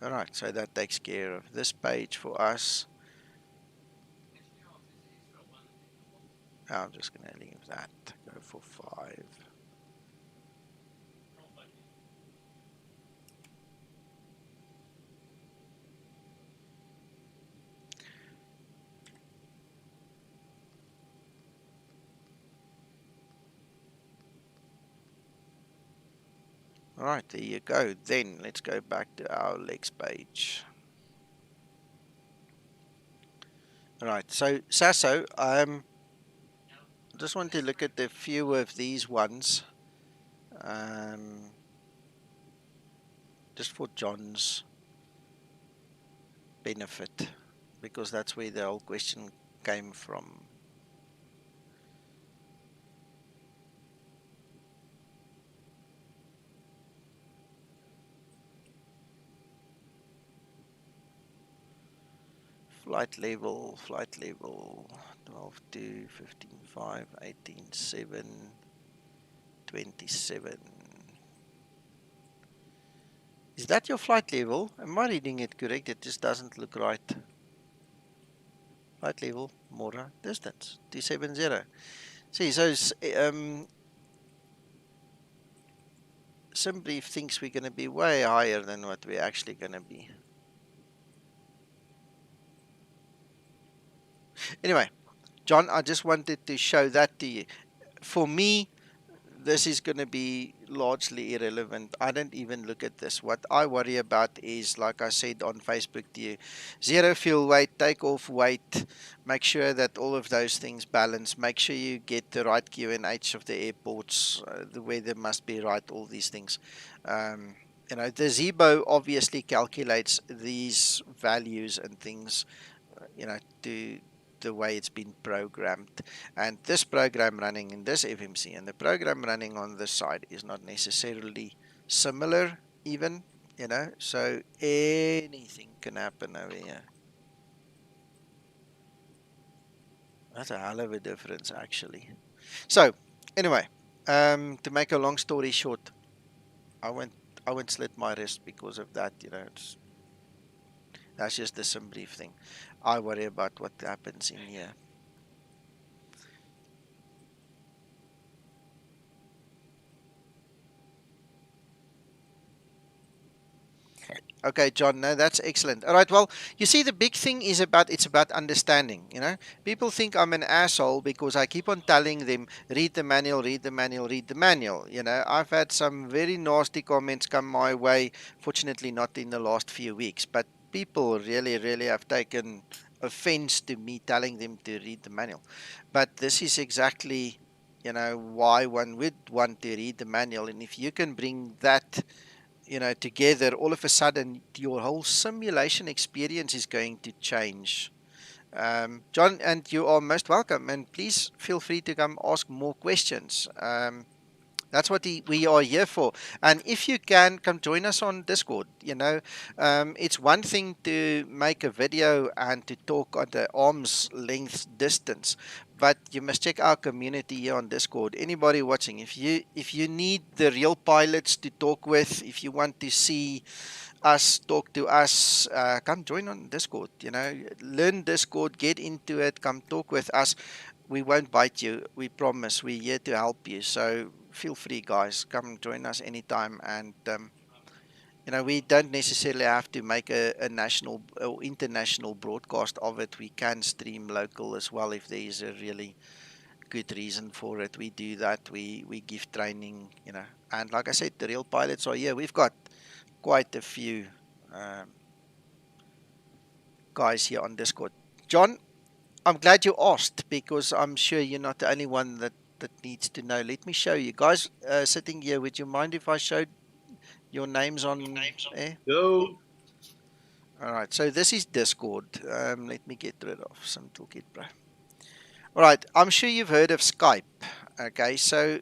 Alright, so that takes care of this page for us. I'm just going to leave that. Go for 5. Alright, there you go. Then let's go back to our legs page. Alright, so Sasso, I just want to look at a few of these ones. Just for John's benefit, because that's where the whole question came from. Flight level 12.2, 15.5, 18.7, 27. Is that your flight level? Am I reading it correct? It just doesn't look right. Flight level, Mora, distance, 270. See, so SimBrief thinks we're going to be way higher than what we're actually going to be. Anyway, John, I just wanted to show that to you. For me, this is going to be largely irrelevant. I don't even look at this. What I worry about is, like I said on Facebook to you, zero fuel weight, takeoff weight, make sure that all of those things balance, make sure you get the right QNH of the airports, the weather must be right, all these things. You know, the Zibo obviously calculates these values and things, you know, to the way it's been programmed, and this program running in this FMC and the program running on this side is not necessarily similar even, you know, so anything can happen over here. That's a hell of a difference actually. So anyway, to make a long story short, I won't slit my wrist because of that, you know. That's just the SimBrief thing. I worry about what happens in here. Okay, John, no, that's excellent. All right, well, you see, the big thing is it's about understanding, you know. People think I'm an asshole because I keep on telling them, read the manual, read the manual, read the manual. You know, I've had some very nasty comments come my way, fortunately not in the last few weeks, but people really, really have taken offense to me telling them to read the manual. But this is exactly, you know, why one would want to read the manual. And if you can bring that, you know, together, all of a sudden your whole simulation experience is going to change. John, and you are most welcome, and please feel free to come ask more questions. That's what we are here for. And if you can, come join us on Discord. You know, it's one thing to make a video and to talk at the arm's length distance, but you must check our community here on Discord. Anybody watching, if you need the real pilots to talk with, if you want to see us, talk to us, come join on Discord, learn Discord, get into it, come talk with us. We won't bite you, we promise. We're here to help you. So feel free, guys, come join us anytime. And we don't necessarily have to make a national or international broadcast of it. We can stream local as well if there is a really good reason for it. We do that. We give training, and like I said, the real pilots are here. We've got quite a few guys here on Discord. John, I'm glad you asked, because I'm sure you're not the only one that needs to know. Let me show you guys sitting here. Would you mind if I showed your names on air? Go. All right, so this is Discord. Let me get rid of some toolkit, bro. All right, I'm sure you've heard of Skype. Okay, so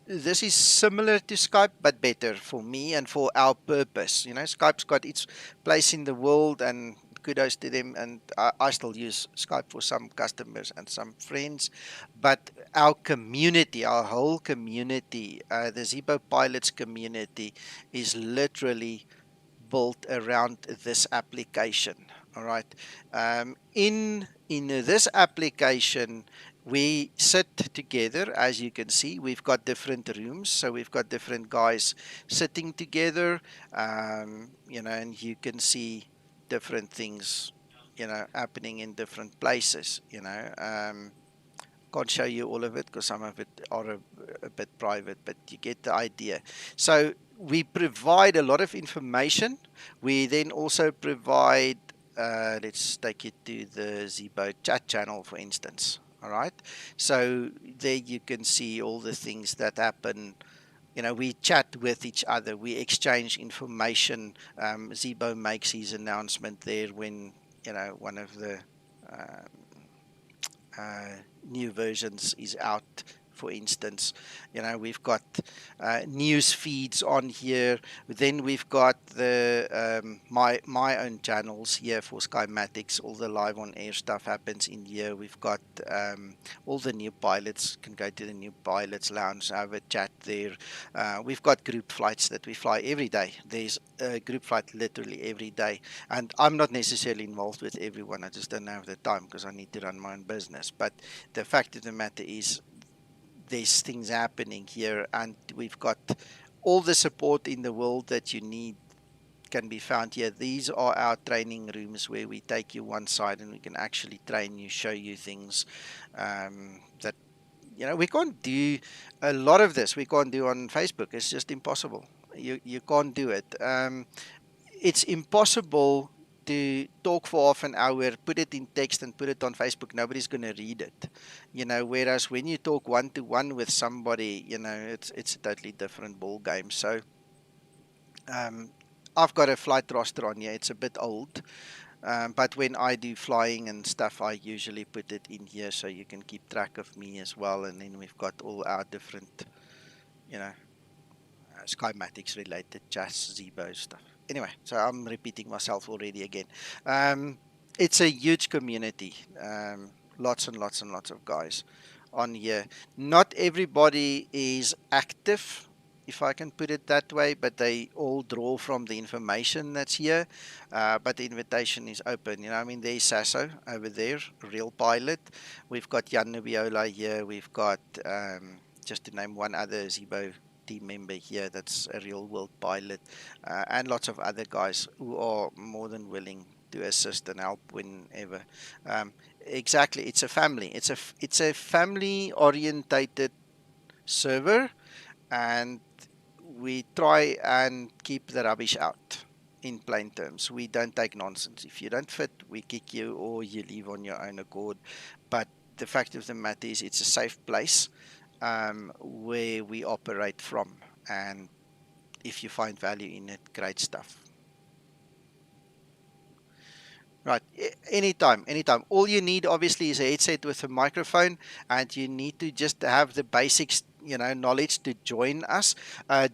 this is similar to Skype, but better for me and for our purpose. Skype's got its place in the world, and kudos to them. And I still use Skype for some customers and some friends. But our community, our whole community, the Zibo Pilots community, is literally built around this application. All right. In this application, we sit together. As you can see, we've got different rooms, so we've got different guys sitting together. And you can see different things, happening in different places. Can't show you all of it because some of it are a bit private, but you get the idea. So we provide a lot of information. We then also provide, let's take it to the Zibo chat channel, for instance. All right. So there you can see all the things that happen. We chat with each other. We exchange information. Zibo makes his announcement there when, one of the new versions is out, for instance. We've got news feeds on here. Then we've got the my own channels here for Skymatix. All the live on air stuff happens in here. We've got all the new pilots can go to the new pilots lounge, have a chat there. We've got group flights that we fly every day. There's a group flight literally every day, and I'm not necessarily involved with everyone. I just don't have the time because I need to run my own business. But the fact of the matter is, there's things happening here, and we've got all the support in the world that you need can be found here. These are our training rooms where we take you one side and we can actually train you, show you things that we can't do. A lot of this we can't do on Facebook. It's just impossible. You can't do it. It's impossible to talk for half an hour, put it in text and put it on Facebook. Nobody's going to read it, whereas when you talk one-to-one with somebody, it's a totally different ball game. So I've got a flight roster on here. It's a bit old, but when I do flying and stuff, I usually put it in here so you can keep track of me as well. And then we've got all our different, Skymatix related chats, Zibo stuff. Anyway, so I'm repeating myself already again. It's a huge community. Lots and lots and lots of guys on here. Not everybody is active, if I can put it that way, but they all draw from the information that's here. But the invitation is open. There's Sasso over there, real pilot. We've got Jan Nubiola here. We've got, just to name one other Zibo team member here, that's a real world pilot, and lots of other guys who are more than willing to assist and help whenever. Exactly, it's a family. It's a family orientated server, and we try and keep the rubbish out. In plain terms, we don't take nonsense. If you don't fit, we kick you or you leave on your own accord. But the fact of the matter is, it's a safe place where we operate from, and if you find value in it, great stuff. Right, anytime. All you need obviously is a headset with a microphone, and you need to just have the basics, knowledge to join us.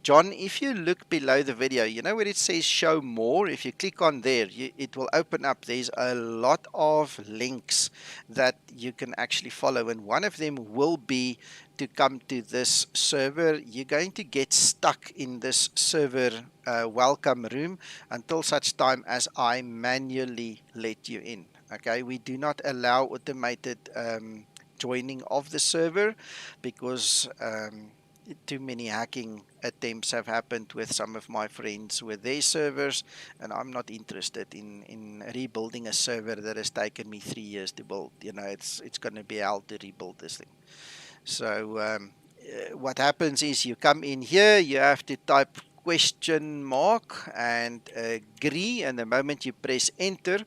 John, if you look below the video, where it says show more, if you click on there, it will open up. There's a lot of links that you can actually follow, and one of them will be to come to this server. You're going to get stuck in this server welcome room until such time as I manually let you in. Okay, we do not allow automated joining of the server because too many hacking attempts have happened with some of my friends with their servers, and I'm not interested in rebuilding a server that has taken me 3 years to build. It's going to be hell to rebuild this thing. So what happens is you come in here, you have to type question mark and agree, and the moment you press enter,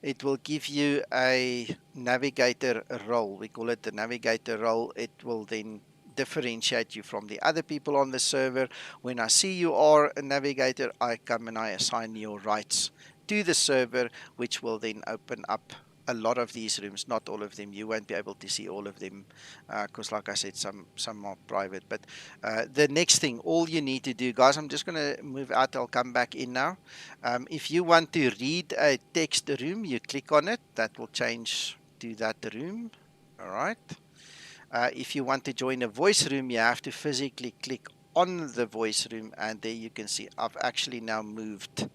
it will give you a navigator role. We call it the navigator role. It will then differentiate you from the other people on the server. When I see you are a navigator, I come and I assign your rights to the server, which will then open up a lot of these rooms, not all of them. You won't be able to see all of them because like I said, some are private. But the next thing, all you need to do, guys, I'm just going to move out. I'll come back in now. If you want to read a text room, you click on it. That will change to that room. All right. If you want to join a voice room, you have to physically click on the voice room, and there you can see I've actually now moved.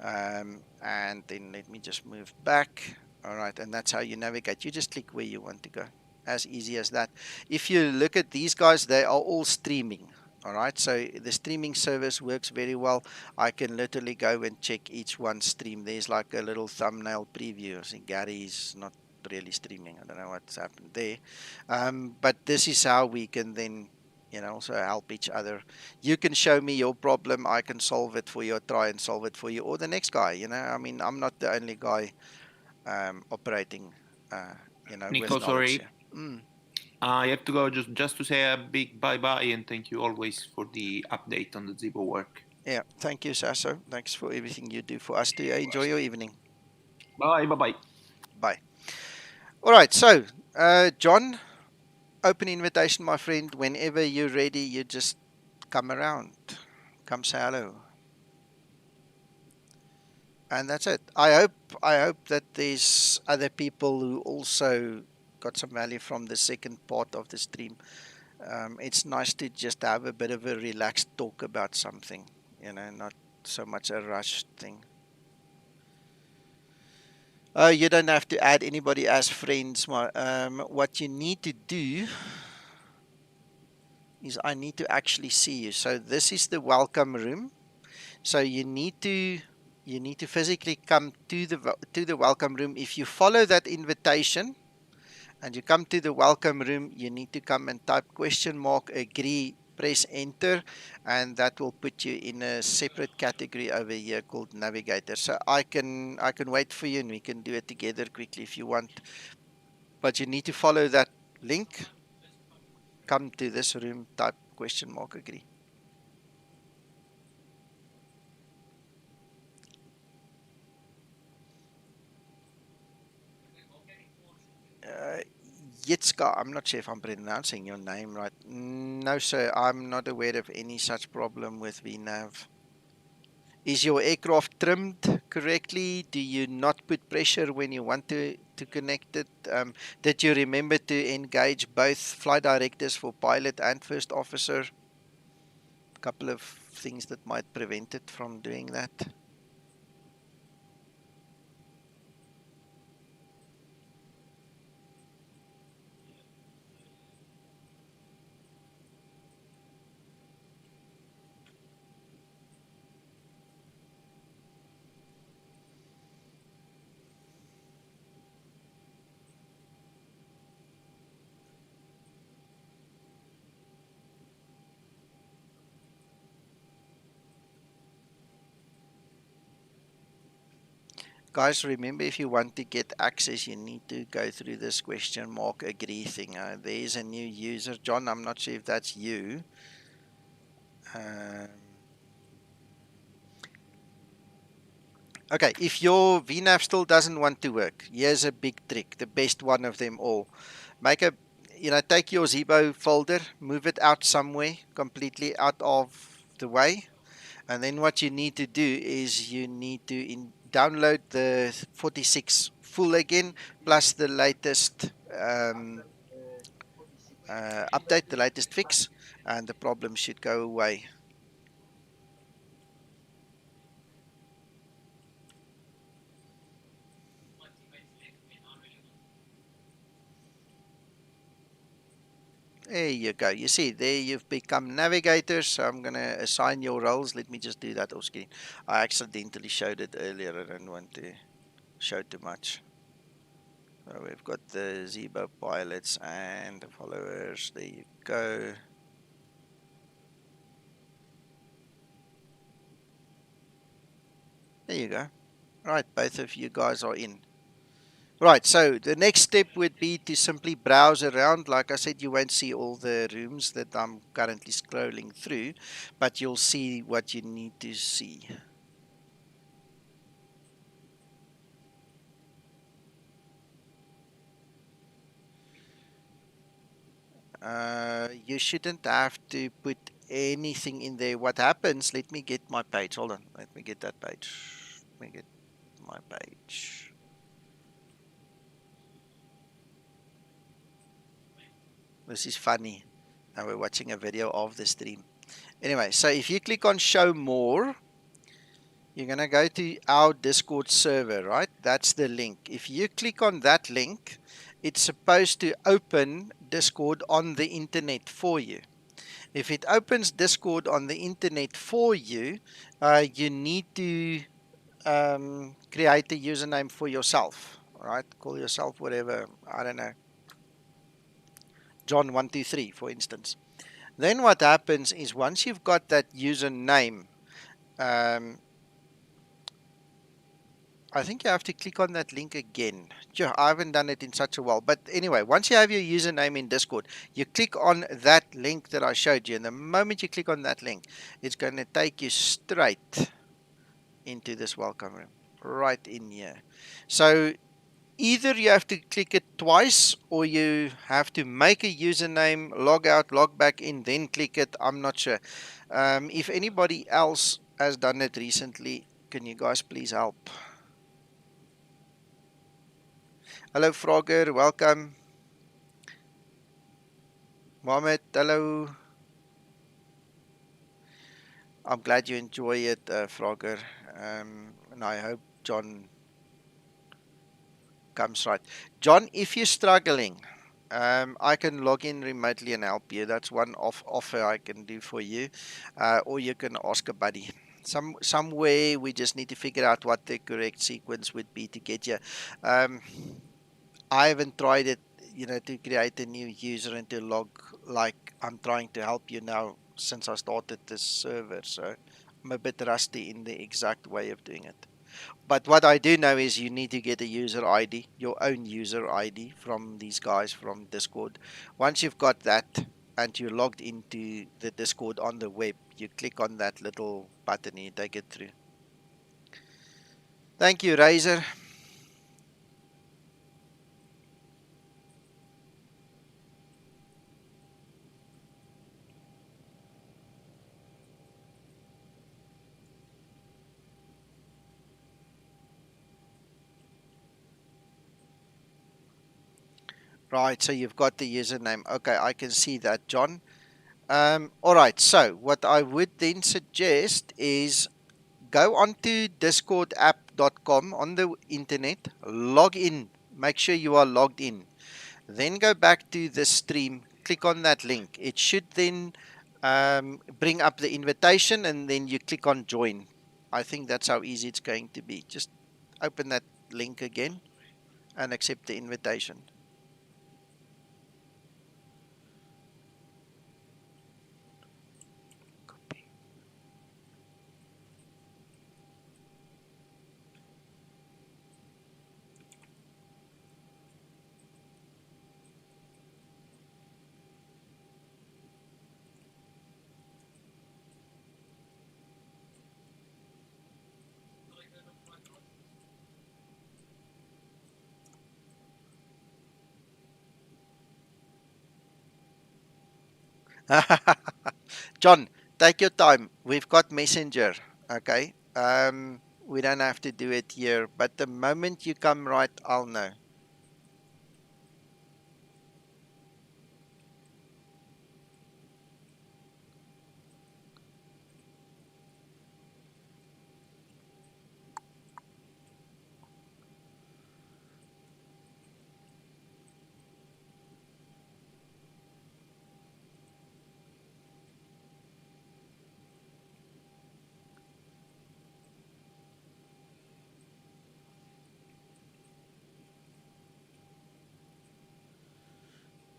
And then let me just move back. All right, and that's how you navigate. You just click where you want to go. As easy as that. If you look at these guys, they are all streaming. All right, so the streaming service works very well. I can literally go and check each one stream. There's like a little thumbnail preview. I see Gary's not really streaming. I don't know what's happened there. But this is how we can then also help each other. You can show me your problem, I can solve it for you, or try and solve it for you, or the next guy. I mean, I'm not the only guy operating, Nico, with knowledge. sorry. Mm. I have to go just to say a big bye-bye, and thank you always for the update on the Zibo work. Yeah, thank you, Sasso. Thanks for everything you do for us too. Enjoy your evening. Bye. Bye. All right, so John, open invitation, my friend. Whenever you're ready, you just come around. Come say hello. And that's it. I hope that there's other people who also got some value from the second part of the stream. It's nice to just have a bit of a relaxed talk about something, not so much a rushed thing. You don't have to add anybody as friends. What you need to do is I need to actually see you. So this is the welcome room. So you need to physically come to the welcome room. If you follow that invitation and you come to the welcome room, you need to come and type question mark agree, press enter, and that will put you in a separate category over here called navigator. So I can wait for you and we can do it together quickly if you want. But you need to follow that link. Come to this room, type question mark agree. Yitska, I'm not sure if I'm pronouncing your name right. No, sir, I'm not aware of any such problem with VNav. Is your aircraft trimmed correctly? Do you not put pressure when you want to connect it? Did you remember to engage both flight directors for pilot and first officer? A couple of things that might prevent it from doing that. Guys, remember, if you want to get access, you need to go through this question mark agree thing. There's a new user. John, I'm not sure if that's you. Okay, if your VNav still doesn't want to work, here's a big trick, the best one of them all. take your Zibo folder, move it out somewhere, completely out of the way. And then what you need to do is you need to download the 46 full again, plus the latest update, the latest fix, and the problem should go away. There you go. You see, there you've become navigators. So I'm going to assign your roles. Let me just do that off screen. I accidentally showed it earlier. I didn't want to show too much. So we've got the Zibo pilots and the followers. There you go. There you go. Right, both of you guys are in. Right, so the next step would be to simply browse around. Like I said, you won't see all the rooms that I'm currently scrolling through, but you'll see what you need to see. You shouldn't have to put anything in there. What happens, let me get my page. Hold on, let me get that page. Let me get my page. This is funny. Now we're watching a video of the stream. Anyway, so if you click on show more, you're going to go to our Discord server, right? That's the link. If you click on that link, it's supposed to open Discord on the internet for you. If it opens Discord on the internet for you, you need to create a username for yourself, right? Call yourself whatever, I don't know, John123, for instance. Then what happens is once you've got that username, I think you have to click on that link again. Yeah, I haven't done it in such a while. But anyway, once you have your username in Discord, you click on that link that I showed you. And the moment you click on that link, it's going to take you straight into this welcome room. Right in here. So either you have to click it twice, or you have to make a username, log out, log back in, then click it. I'm not sure. If anybody else has done it recently, can you guys please help? Hello, Frogger. Welcome. Mohammed, hello. I'm glad you enjoy it, Frogger. And I hope John comes right. John, if you're struggling, I can log in remotely and help you. That's one offer I can do for you. Or you can ask a buddy. Somewhere we just need to figure out what the correct sequence would be to get you. I haven't tried it, to create a new user and to log, like I'm trying to help you now since I started this server. So I'm a bit rusty in the exact way of doing it. But what I do know is you need to get a user ID, your own user ID from these guys from Discord. Once you've got that and you're logged into the Discord on the web, you click on that little button and you take it through. Thank you, Razor. Right, so you've got the username. Okay, I can see that, John. All right, so what I would then suggest is go onto discordapp.com on the internet, log in, make sure you are logged in. Then go back to the stream, click on that link. It should then bring up the invitation and then you click on join. I think that's how easy it's going to be. Just open that link again and accept the invitation. John, take your time. We've got Messenger, okay? We don't have to do it here, but the moment you come right, I'll know.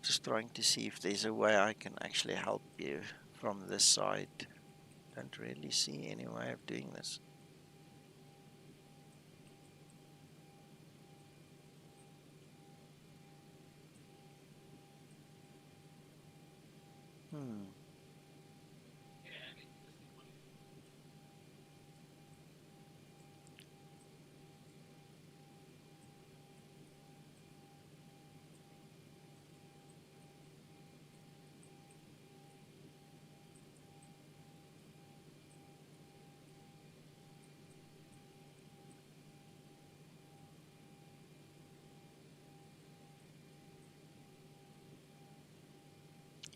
Just trying to see if there's a way I can actually help you from this side. Don't really see any way of doing this.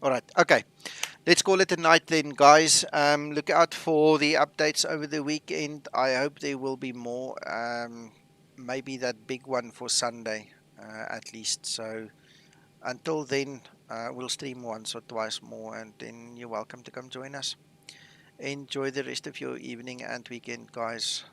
All right, okay. Let's call it a night then, guys. Look out for the updates over the weekend. I hope there will be more. Maybe that big one for Sunday, at least. So until then, we'll stream once or twice more, and then you're welcome to come join us. Enjoy the rest of your evening and weekend, guys.